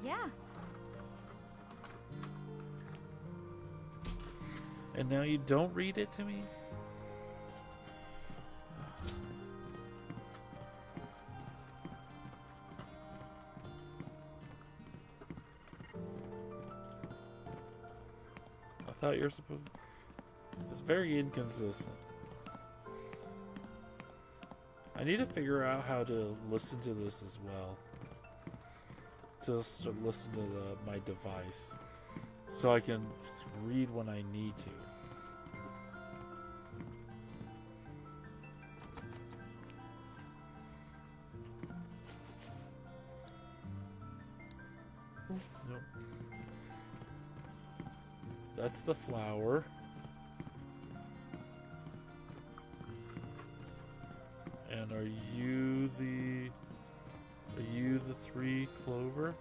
Yeah. And now you don't read it to me? I thought you were supposed... It's very inconsistent. I need to figure out how to listen to this as well. To listen to my device. So I can read when I need to. Nope. That's the flower. And are you the 3 clover?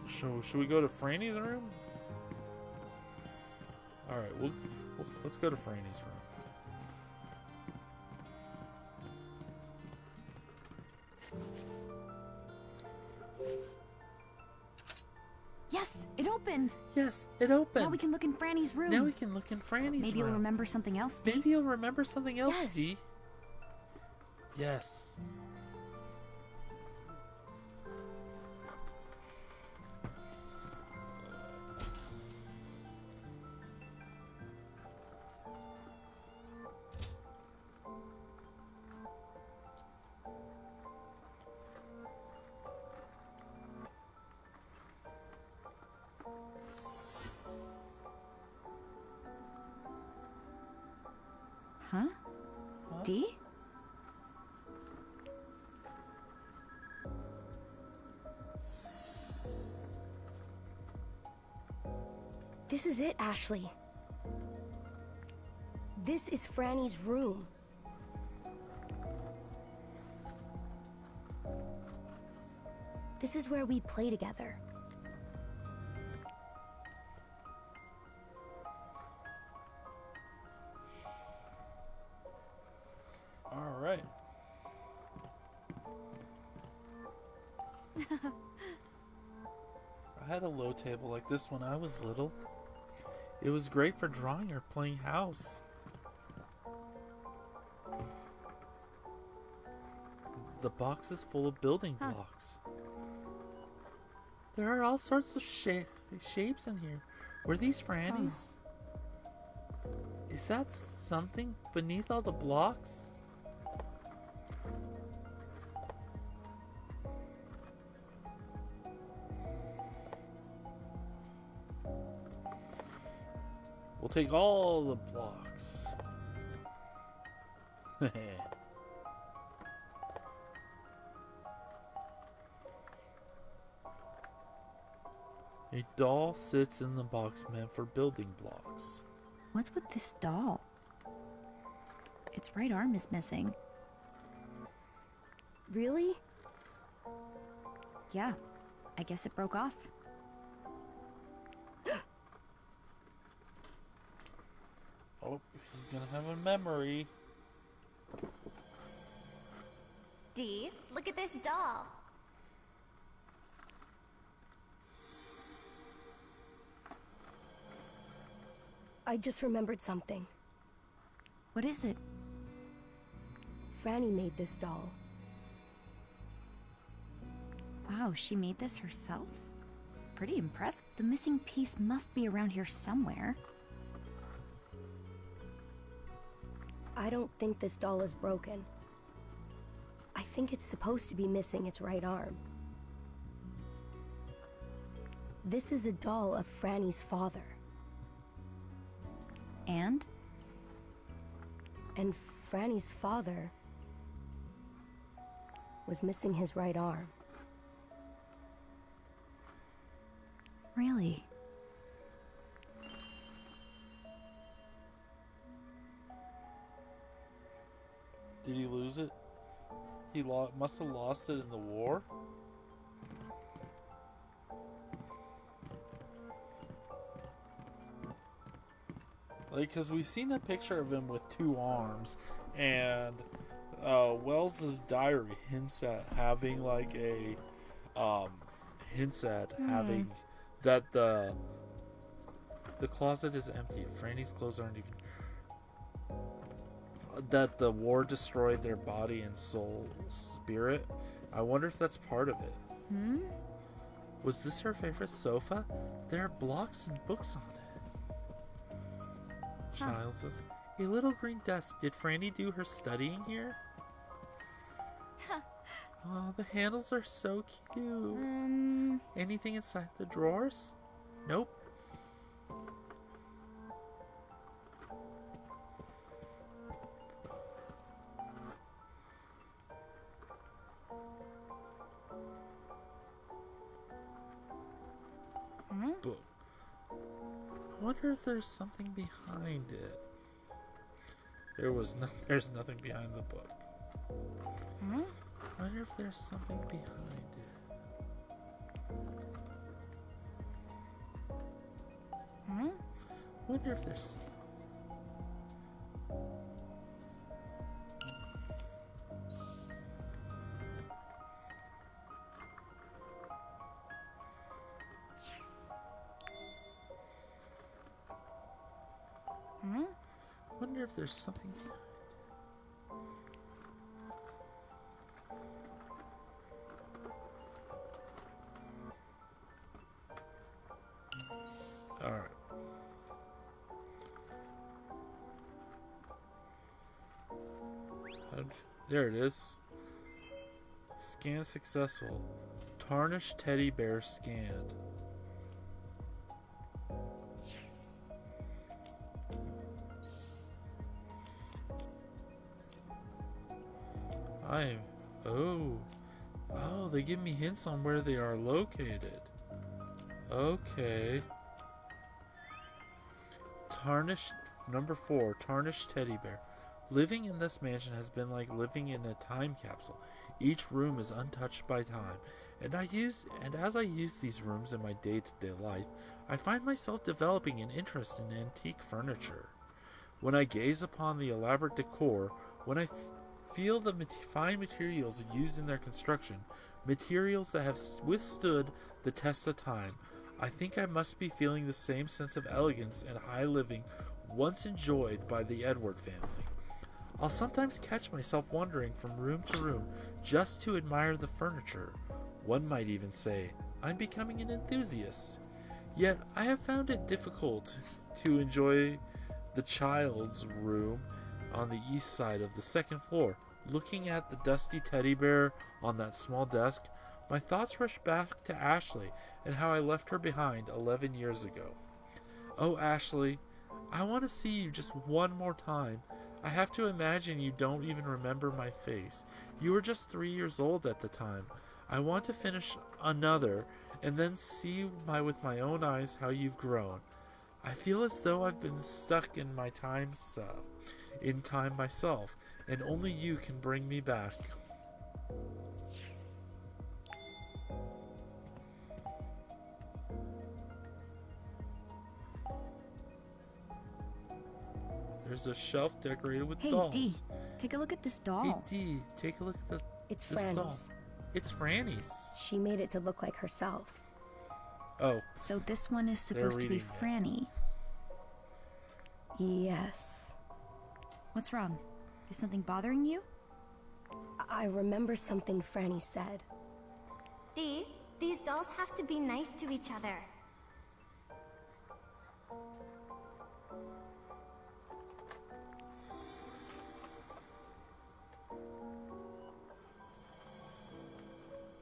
Should we go to Franny's room? All right, let's go to Franny's room. Yes, it opened. Yes, it opened. Now we can look in Franny's room. Now we can look in Franny's Maybe room. you'll remember something else, Dee. Maybe you'll remember something else, Yes. Dee. Yes. Huh? Dee? This is it, Ashley. This is Franny's room. This is where we play together. All right. I had a low table like this when I was little. It was great for drawing or playing house. The box is full of building blocks. There are all sorts of shapes in here. Were these Franny's? Is that something beneath all the blocks? We'll take all the blocks. A doll sits in the box meant for building blocks. What's with this doll? Its right arm is missing. Really? Yeah, I guess it broke off. Oh, he's gonna have a memory. Dee, look at this doll. I just remembered something. What is it? Franny made this doll. Wow, she made this herself? Pretty impressive. The missing piece must be around here somewhere. I don't think this doll is broken. I think it's supposed to be missing its right arm. This is a doll of Franny's father. And? And Franny's father was missing his right arm. Really? Did he lose it? He must have lost it in the war? Like, because we've seen a picture of him with 2 arms, and Wells's diary hints at having like a having that the closet is empty. Franny's clothes aren't even. That the war destroyed their body and soul, spirit. I wonder if that's part of it. Was this her favorite sofa? There are blocks and books on it. Giles says, a little green desk. Did Franny do her studying here? Oh, the handles are so cute. Anything inside the drawers? Nope. Book. I wonder if there's something behind it. There's nothing behind the book. I wonder if there's something behind it. I wonder if there's. Wonder if there's something behind it. Alright. There it is. Scan successful. Tarnished teddy bear scanned. Oh, they give me hints on where they are located. Okay. Number 4, tarnished teddy bear. Living in this mansion has been like living in a time capsule. Each room is untouched by time, and as I use these rooms in my day-to-day life, I find myself developing an interest in antique furniture. When I gaze upon the elaborate decor, when I feel the fine materials used in their construction, materials that have withstood the test of time, I think I must be feeling the same sense of elegance and high living once enjoyed by the Edward family. I'll sometimes catch myself wandering from room to room just to admire the furniture. One might even say I'm becoming an enthusiast. Yet I have found it difficult to enjoy the child's room on the east side of the second floor. Looking at the dusty teddy bear on that small desk, my thoughts rush back to Ashley and how I left her behind 11 years ago. Oh, Ashley, I want to see you just one more time. I have to imagine you don't even remember my face. You were just 3 years old at the time. I want to finish another and then see with my own eyes how you've grown. I feel as though I've been stuck in time myself, and only you can bring me back. There's a shelf decorated with dolls. Hey, Dee, take a look at this doll. Hey, Dee, take a look at It's this doll. Franny's. It's Franny's. She made it to look like herself. Oh, So this one is supposed to be reading it. Franny. Yes. What's wrong? Is something bothering you? I remember something Franny said. Dee, these dolls have to be nice to each other.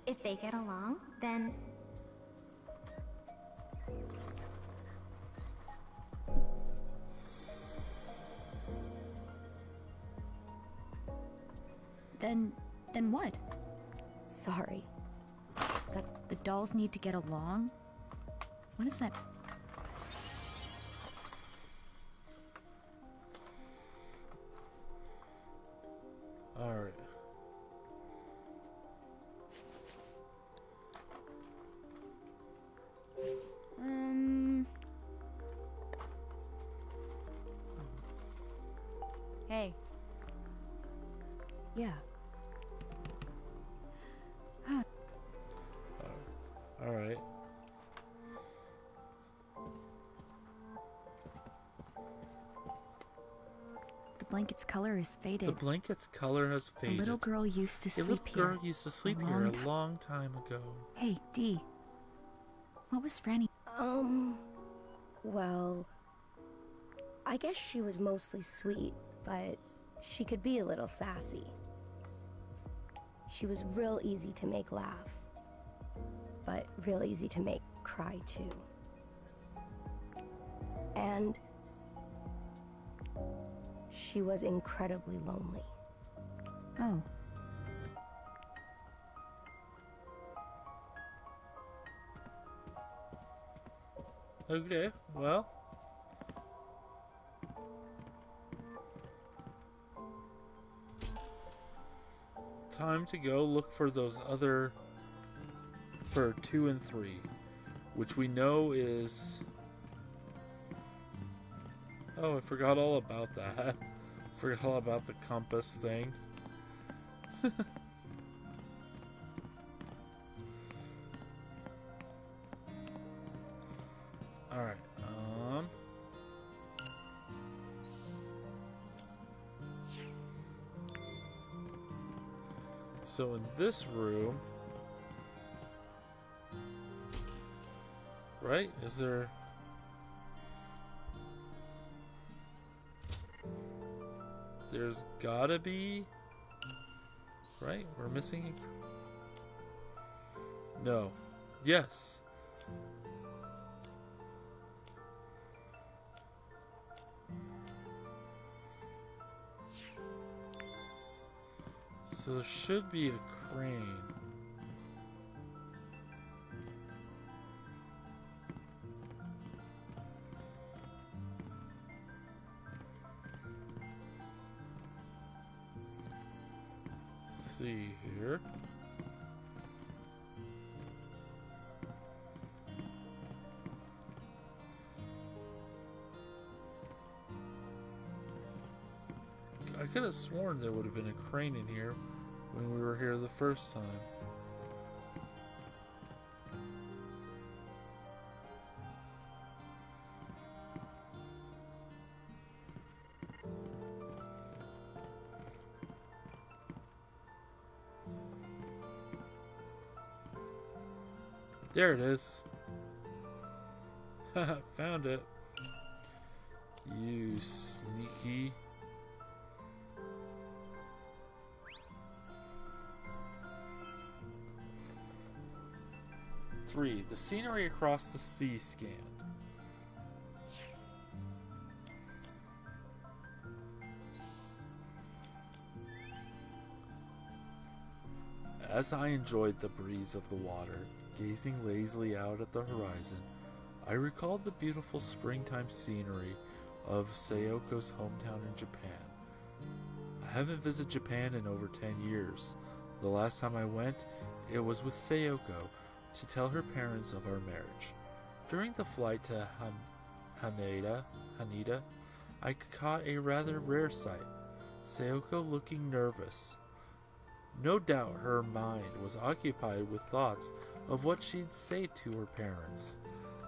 If they get along, then... Then what? Sorry. The dolls need to get along? What is that? alright. Hey. Yeah. Alright. The blanket's color is faded. The blanket's color has A faded. little girl used to A sleep little here. girl used to sleep a here long a ti- long time ago. Hey, Dee. What was Franny? Well, I guess she was mostly sweet, but she could be a little sassy. She was real easy to make laugh, but real easy to make cry too. And she was incredibly lonely. Oh. Okay, well. Time to go look for those other... for 2 and 3. Which we know is... Oh, I forgot all about that. Forgot all about the compass thing. Alright, so in this room... Right? Is there... There's gotta be... Right? We're missing... No. Yes. So there should be a crane. see here. I could have sworn there would have been a crane in here when we were here the first time. There it is. Haha, found it. You sneaky. Three, the scenery across the sea scanned. As I enjoyed the breeze of the water, gazing lazily out at the horizon, I recalled the beautiful springtime scenery of Sayoko's hometown in Japan. I haven't visited Japan in over 10 years. The last time I went, it was with Sayoko to tell her parents of our marriage. During the flight to Haneda, I caught a rather rare sight. Sayoko looking nervous. No doubt her mind was occupied with thoughts of what she'd say to her parents.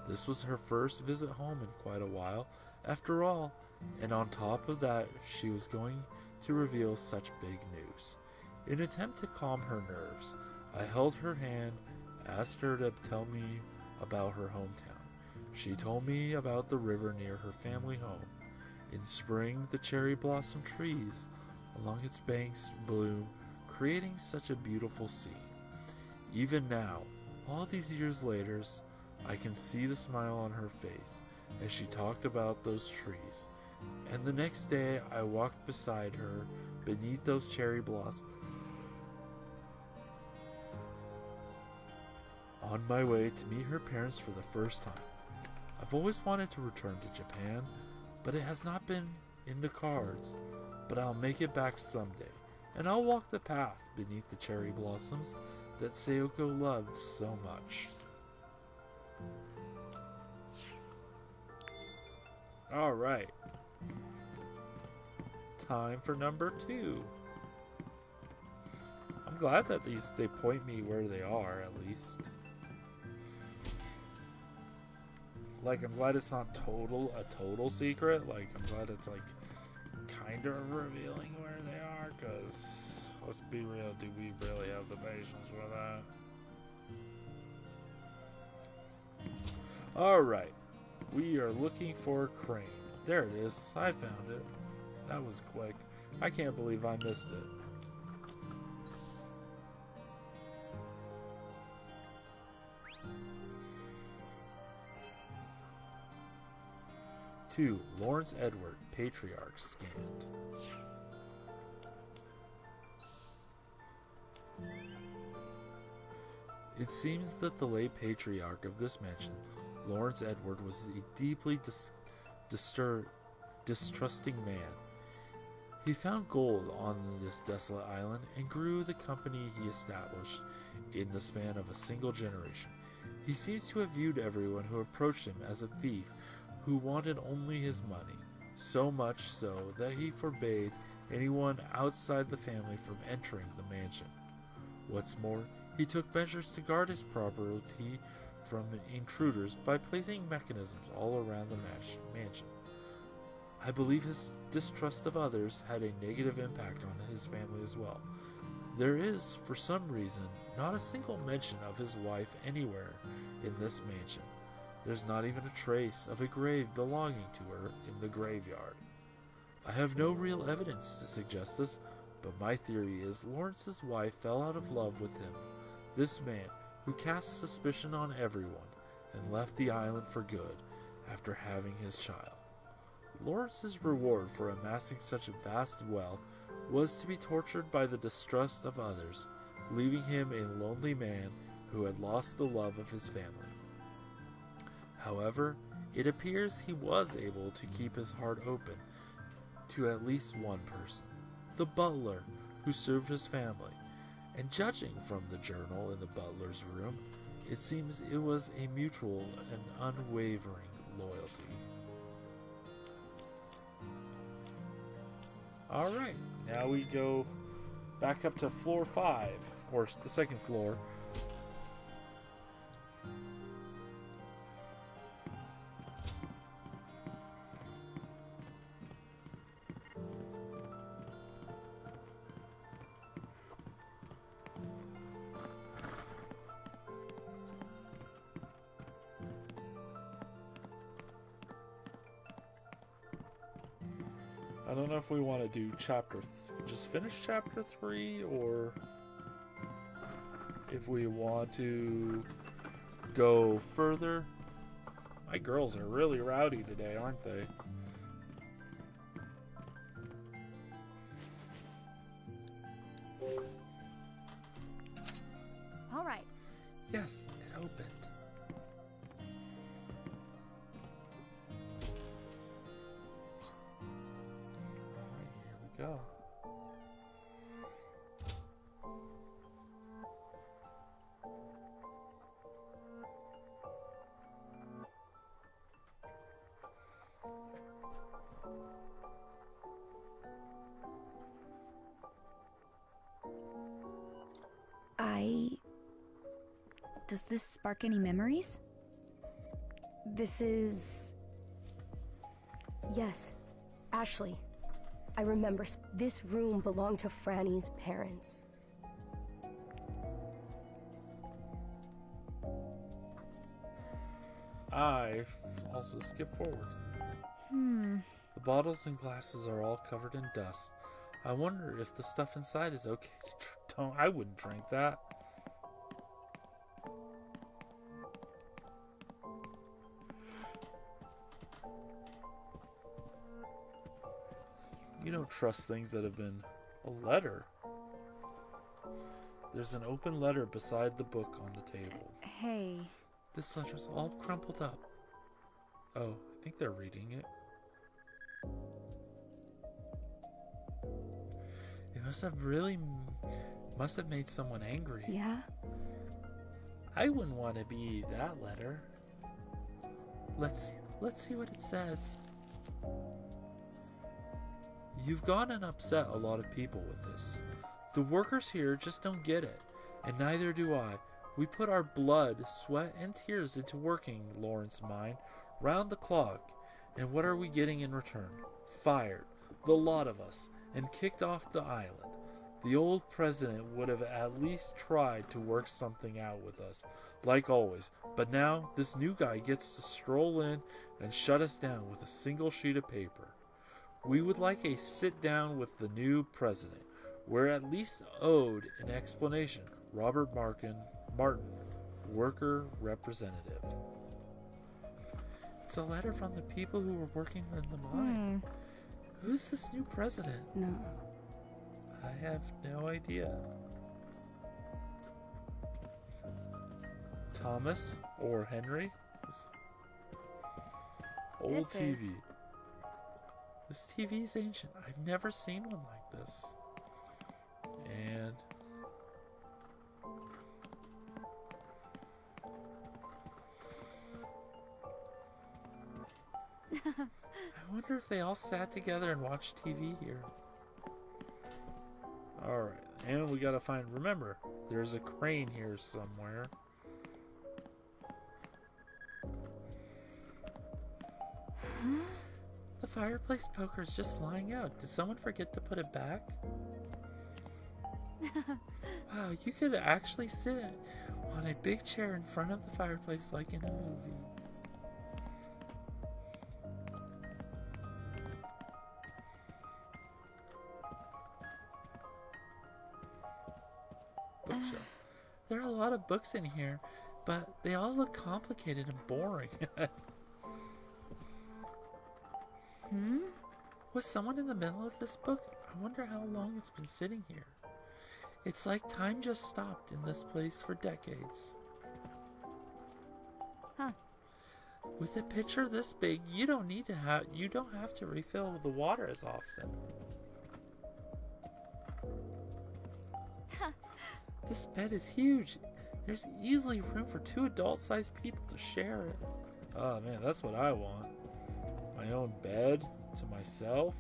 This was her first visit home in quite a while, after all, and on top of that, she was going to reveal such big news. In an attempt to calm her nerves, I held her hand, asked her to tell me about her hometown. She told me about the river near her family home. In spring, the cherry blossom trees along its banks bloom, creating such a beautiful scene. Even now, all these years later, I can see the smile on her face as she talked about those trees. And the next day, I walked beside her beneath those cherry blossoms, on my way to meet her parents for the first time. I've always wanted to return to Japan, but it has not been in the cards. But I'll make it back someday, and I'll walk the path beneath the cherry blossoms that Sayoko loved so much. Alright. Time for number 2. I'm glad that they point me where they are, at least. Like, I'm glad it's not a total secret. Like, I'm glad it's, like, kind of revealing where they are, because, let's be real, do we really have the patience for that? Alright. We are looking for a crane. There it is. I found it. That was quick. I can't believe I missed it. Two, Lawrence Edward, Patriarch, scanned. It seems that the late patriarch of this mansion, Lawrence Edward, was a deeply distrusting man. He found gold on this desolate island and grew the company he established in the span of a single generation. He seems to have viewed everyone who approached him as a thief who wanted only his money, so much so that he forbade anyone outside the family from entering the mansion. What's more, he took measures to guard his property from intruders by placing mechanisms all around the mansion. I believe his distrust of others had a negative impact on his family as well. There is, for some reason, not a single mention of his wife anywhere in this mansion. There's not even a trace of a grave belonging to her in the graveyard. I have no real evidence to suggest this, but my theory is Lawrence's wife fell out of love with him, this man who cast suspicion on everyone and left the island for good after having his child. Lawrence's reward for amassing such a vast wealth was to be tortured by the distrust of others, leaving him a lonely man who had lost the love of his family. However, it appears he was able to keep his heart open to at least one person, the butler who served his family. And judging from the journal in the butler's room, it seems it was a mutual and unwavering loyalty. Alright, now we go back up to floor 5, or the second floor. I don't know if we want to do just finish chapter 3, or if we want to go further. My girls are really rowdy today, aren't they? All right. Yes, it opened. Go. Does this spark any memories? This is... Yes, Ashley. I remember this room belonged to Franny's parents. I also skip forward. The bottles and glasses are all covered in dust. I wonder if the stuff inside is okay to don't. I wouldn't drink that. You don't trust things that have been a letter. There's an open letter beside the book on the table. Hey. This letter's all crumpled up. Oh, I think they're reading it. It must have made someone angry. Yeah? I wouldn't want to be that letter. Let's see what it says. You've gone and upset a lot of people with this. The workers here just don't get it, and neither do I. We put our blood, sweat, and tears into working Lawrence mine round the clock, and what are we getting in return? Fired, the lot of us, and kicked off the island. The old president would have at least tried to work something out with us, like always, but now this new guy gets to stroll in and shut us down with a single sheet of paper. We would like a sit-down with the new president. We're at least owed an explanation. Robert Martin, worker representative. It's a letter from the people who were working in the mine. Who's this new president? No. I have no idea. Thomas or Henry? Old This TV. is- This TV's ancient. I've never seen one like this. And I wonder if they all sat together and watched TV here. Alright, and we gotta find, remember, there's a crane here somewhere. The fireplace poker's just lying out. Did someone forget to put it back? Wow, you could actually sit on a big chair in front of the fireplace like in a movie. Bookshelf. There are a lot of books in here, but they all look complicated and boring. Was someone in the middle of this book? I wonder how long it's been sitting here. It's like time just stopped in this place for decades. Huh. With a pitcher this big, you don't have to refill the water as often. This bed is huge. There's easily room for 2 adult-sized people to share it. Oh man, that's what I want. My own bed to myself.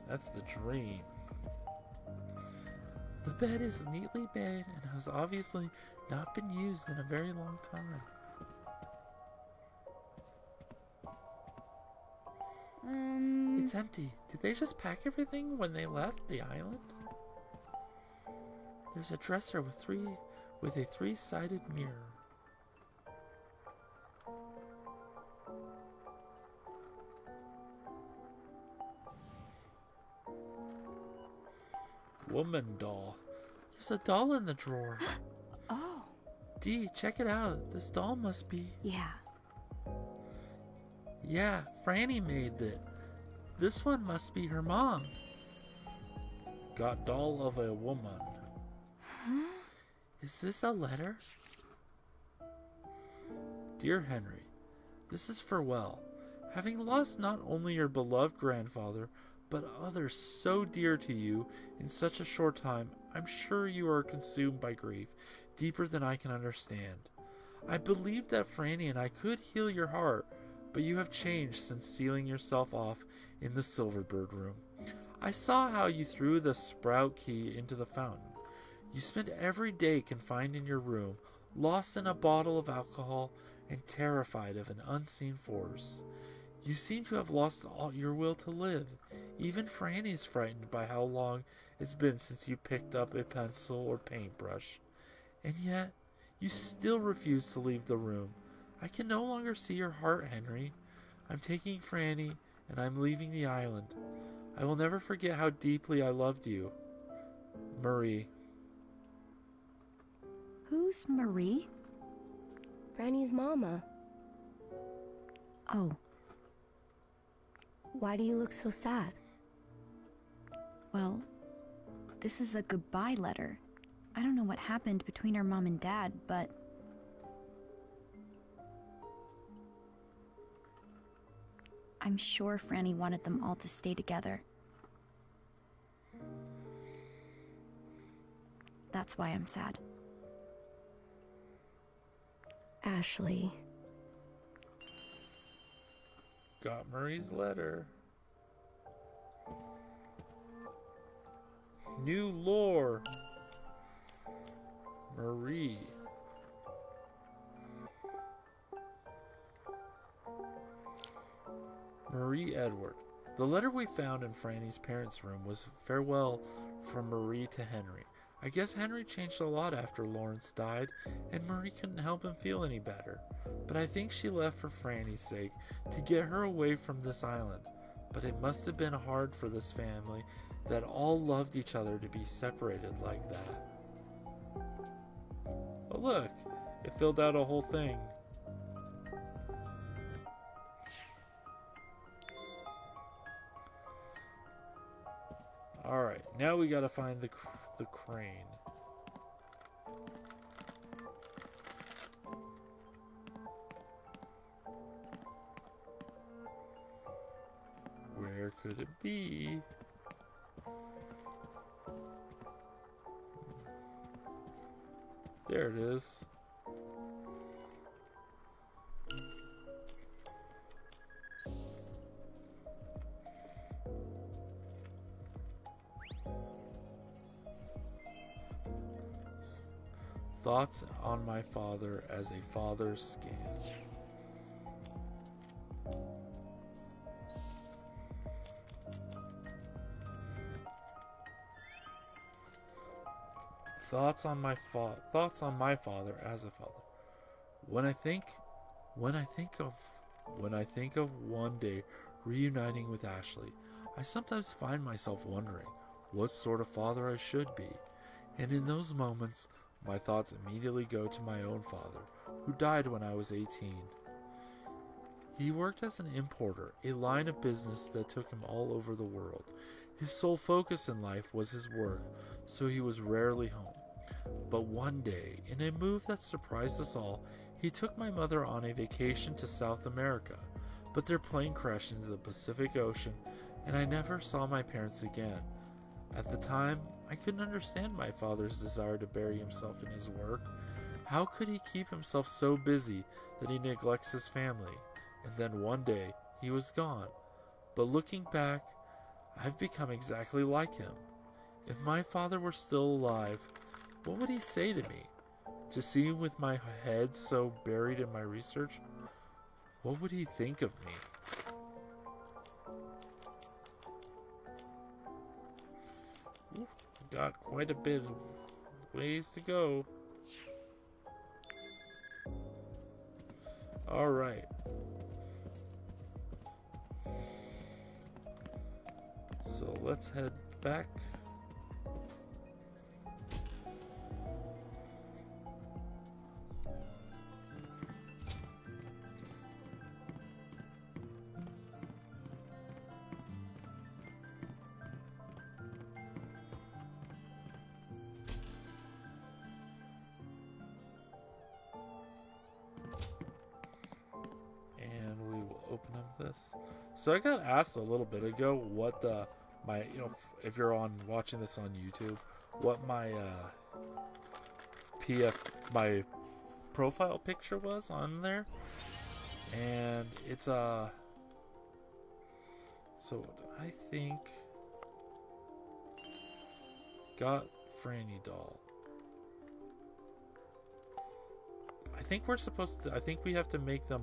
That's the dream. The bed is neatly made and has obviously not been used in a very long time. It's empty. Did they just pack everything when they left the island? There's a dresser with a 3-sided mirror. Woman doll. There's a doll in the drawer. Oh. Dee, check it out. This doll must be... Yeah. Yeah, Franny made it. This one must be her mom. Got doll of a woman. Huh? Is this a letter? Dear Henry, this is farewell. Having lost not only your beloved grandfather, but others so dear to you in such a short time, I'm sure you are consumed by grief, deeper than I can understand. I believed that Franny and I could heal your heart, but you have changed since sealing yourself off in the Silverbird room. I saw how you threw the sprout key into the fountain. You spent every day confined in your room, lost in a bottle of alcohol and terrified of an unseen force. You seem to have lost all your will to live. Even Franny's frightened by how long it's been since you picked up a pencil or paintbrush. And yet, you still refuse to leave the room. I can no longer see your heart, Henry. I'm taking Franny, and I'm leaving the island. I will never forget how deeply I loved you. Marie. Who's Marie? Franny's mama. Oh, Why do you look so sad? Well, this is a goodbye letter. I don't know what happened between our mom and dad, but... I'm sure Franny wanted them all to stay together. That's why I'm sad. Ashley. Got Marie's letter. New lore. Marie. Marie Edward. The letter we found in Franny's parents' room was farewell from Marie to Henry. I guess Henry changed a lot after Lawrence died, and Marie couldn't help him feel any better. But I think she left for Franny's sake, to get her away from this island. But it must have been hard for this family that all loved each other to be separated like that. Oh look, it filled out a whole thing. Alright, now we gotta find the crane. Where could it be? There it is. Thoughts on my father as a father's scan. Thoughts on my father as a father. When I think of one day reuniting with Ashley, I sometimes find myself wondering what sort of father I should be. And in those moments, my thoughts immediately go to my own father, who died when I was 18. He worked as an importer, a line of business that took him all over the world. His sole focus in life was his work, so he was rarely home. But one day, in a move that surprised us all, he took my mother on a vacation to South America, but their plane crashed into the Pacific Ocean, and I never saw my parents again. At the time, I couldn't understand my father's desire to bury himself in his work. How could he keep himself so busy that he neglects his family? And then one day, he was gone. But looking back, I've become exactly like him. If my father were still alive, what would he say to me? To see with my head so buried in my research, what would he think of me? Ooh, got quite a bit of ways to go. Alright. So let's head back. Open up this. So I got asked a little bit ago what my if you're watching this on YouTube, what my my profile picture was on there, and it's so I think got Franny doll. I think we're supposed to. I think we have to make them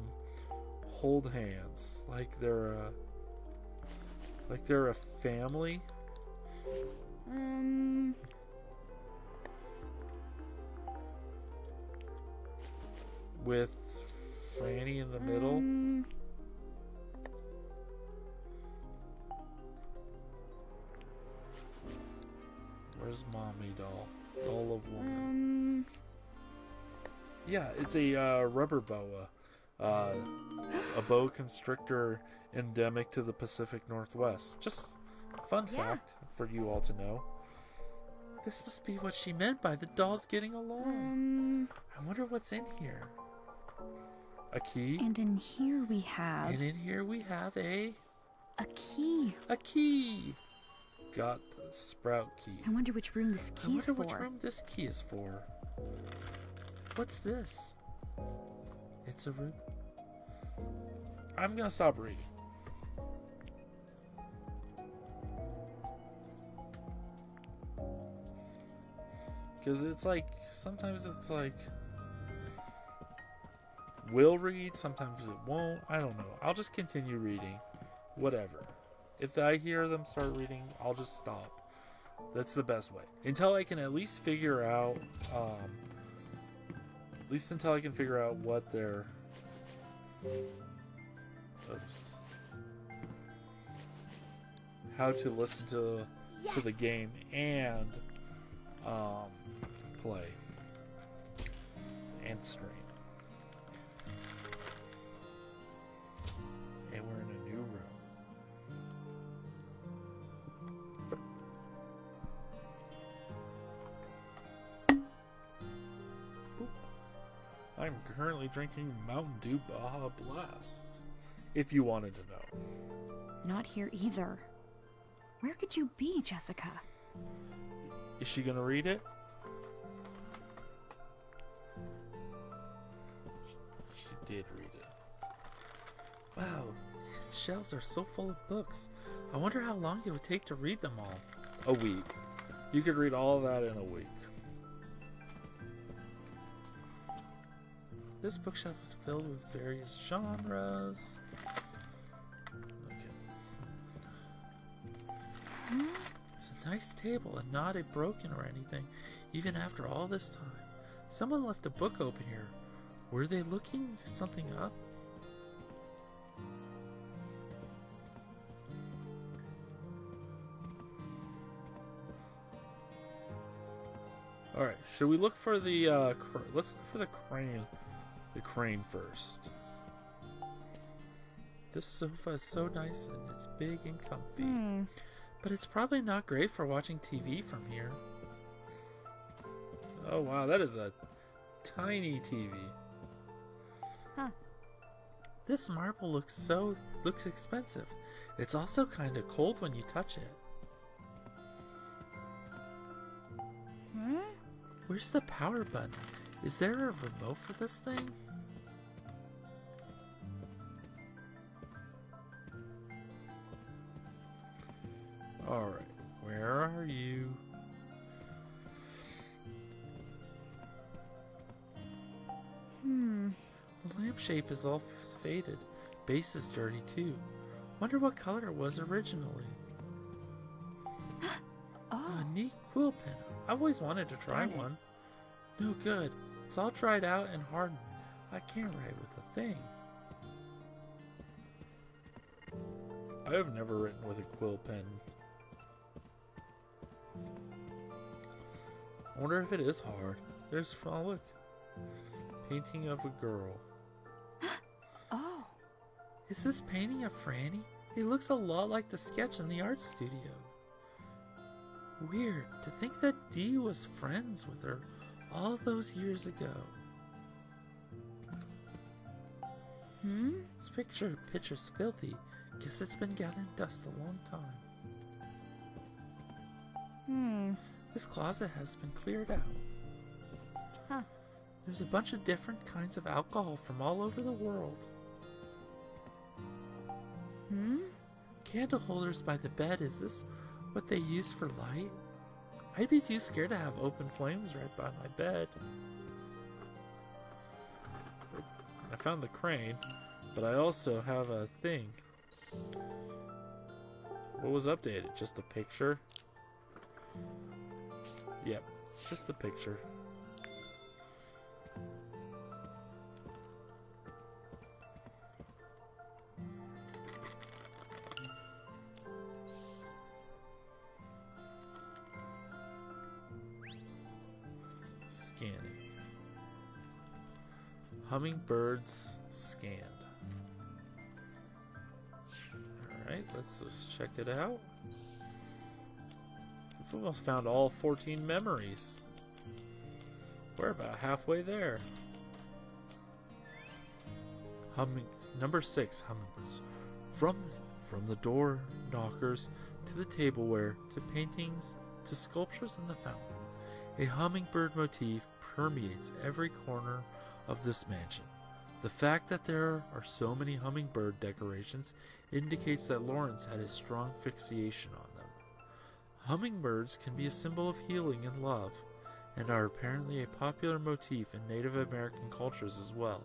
hold hands like they're a family. With Franny in the middle. Where's Mommy doll? Doll of woman. Yeah, it's a rubber boa. A boa constrictor endemic to the Pacific Northwest. Just fun fact for you all to know. This must be what she meant by the dolls getting along. I wonder what's in here. A key? And in here we have... And in here we have a key. A key! Got the sprout key. I wonder which room this key is for. I wonder which room this key is for. What's this? It's a room. I'm gonna stop reading. Because it's like, sometimes it's like, will read, sometimes it won't. I don't know. I'll just continue reading. Whatever. If I hear them start reading, I'll just stop. That's the best way. Until I can at least figure out, what their... how to listen to the game and play and stream. And we're in a new room. I'm currently drinking Mountain Dew Baja Blast, if you wanted to know. Not here either. Where could you be, Jessica? Is she gonna read it? She did read it. Wow, these shelves are so full of books. I wonder how long it would take to read them all. A week. You could read all of that in a week. This bookshelf is filled with various genres. Okay. It's a nice table and not broken or anything, even after all this time. Someone left a book open here. Were they looking something up? Alright, should we look for the, let's look for the crane. The crane first. This sofa is so nice and it's big and comfy. But it's probably not great for watching TV from here. Oh wow, that is a tiny TV. Huh. This marble looks expensive. It's also kind of cold when you touch it. Where's the power button? Is there a remote for this thing? Alright, where are you? The lamp shape is all faded. Base is dirty too. Wonder what color it was originally. Oh, A neat quill pen. I've always wanted to try one. No good. It's all dried out and hardened. I can't write with a thing. I have never written with a quill pen. I wonder if it is hard. There's, oh look, painting of a girl. oh. Is this painting of Franny? It looks a lot like the sketch in the art studio. Weird to think that Dee was friends with her all those years ago. This picture's filthy. Guess it's been gathering dust a long time. This closet has been cleared out. Huh. There's a bunch of different kinds of alcohol from all over the world. Candle holders by the bed. Is this what they use for light? I'd be too scared to have open flames right by my bed. I found the crane, but I also have a thing. What was updated? Just a picture? Yep, just the picture. Scanning. Hummingbirds scanned. Alright, let's just check it out. We've almost found all 14 memories. We're about halfway there. Number 6, hummingbirds. From the door knockers to the tableware to paintings to sculptures in the fountain, a hummingbird motif permeates every corner of this mansion. The fact that there are so many hummingbird decorations indicates that Lawrence had a strong fixation on them. Hummingbirds can be a symbol of healing and love, and are apparently a popular motif in Native American cultures as well.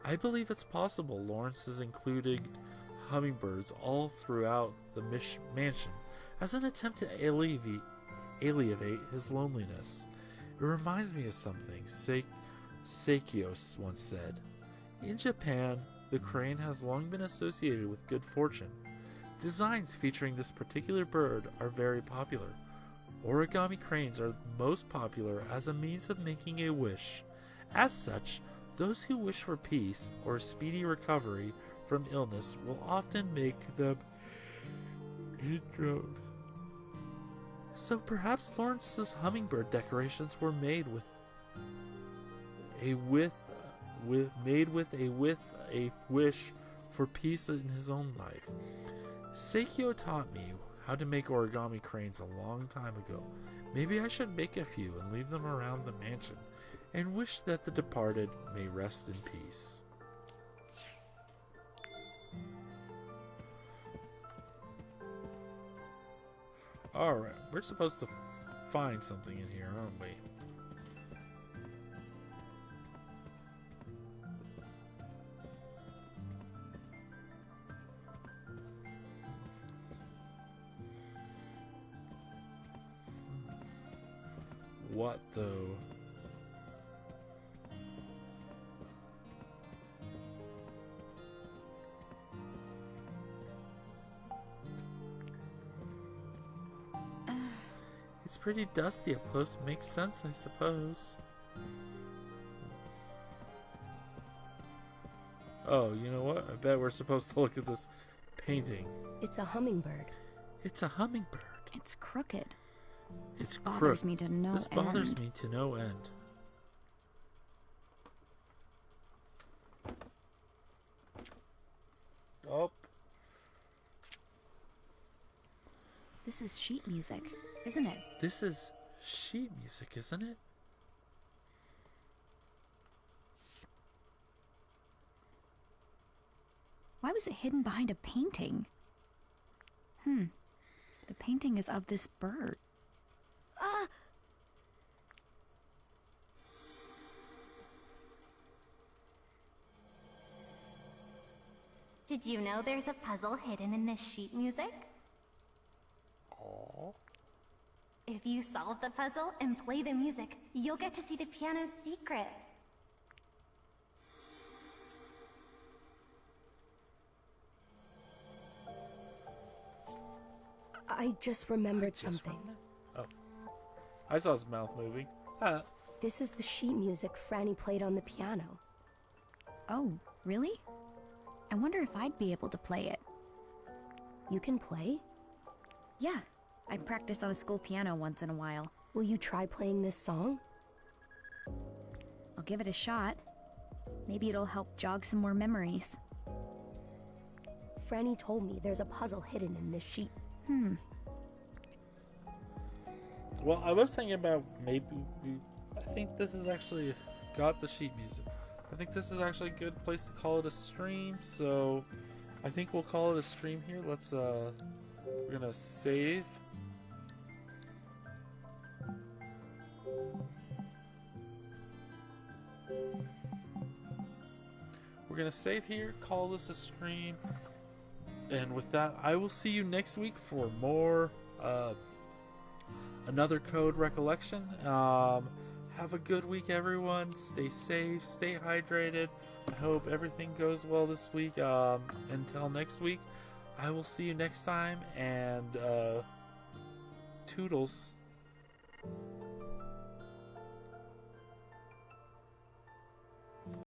I believe it's possible Lawrence has included hummingbirds all throughout the mansion as an attempt to alleviate his loneliness. It reminds me of something Sekios once said. In Japan, the crane has long been associated with good fortune. Designs featuring this particular bird are very popular. Origami cranes are most popular as a means of making a wish. As such, those who wish for peace or speedy recovery from illness will often make them in droves. So perhaps Lawrence's hummingbird decorations were made with a wish for peace in his own life. Seikyo taught me how to make origami cranes a long time ago. Maybe I should make a few and leave them around the mansion, and wish that the departed may rest in peace. Alright, we're supposed to find something in here, aren't we? What though? It's pretty dusty up close. Makes sense, I suppose. Oh, you know what? I bet we're supposed to look at this painting. It's a hummingbird. It's a hummingbird. It's crooked. It's bothers me to no This bothers end. me to no end. Oh. This is sheet music, isn't it? This is sheet music, isn't it? Why was it hidden behind a painting? The painting is of this bird. Ah! Did you know there's a puzzle hidden in this sheet music? Aww. If you solve the puzzle and play the music, you'll get to see the piano's secret. I just remembered something. Oh. I saw his mouth moving. Ah. This is the sheet music Franny played on the piano. Oh, really? I wonder if I'd be able to play it. You can play? Yeah, I practice on a school piano once in a while. Will you try playing this song? I'll give it a shot. Maybe it'll help jog some more memories. Franny told me there's a puzzle hidden in this sheet. Well, I was thinking about maybe I think this is actually got the sheet music. I think this is actually a good place to call it a stream. So I think we'll call it a stream here. Let's we're gonna save. We're gonna save here, call this a stream, and with that, I will see you next week for more another code recollection. Have a good week, everyone. Stay safe, stay hydrated. I hope everything goes well this week. Until next week, I will see you next time, and toodles.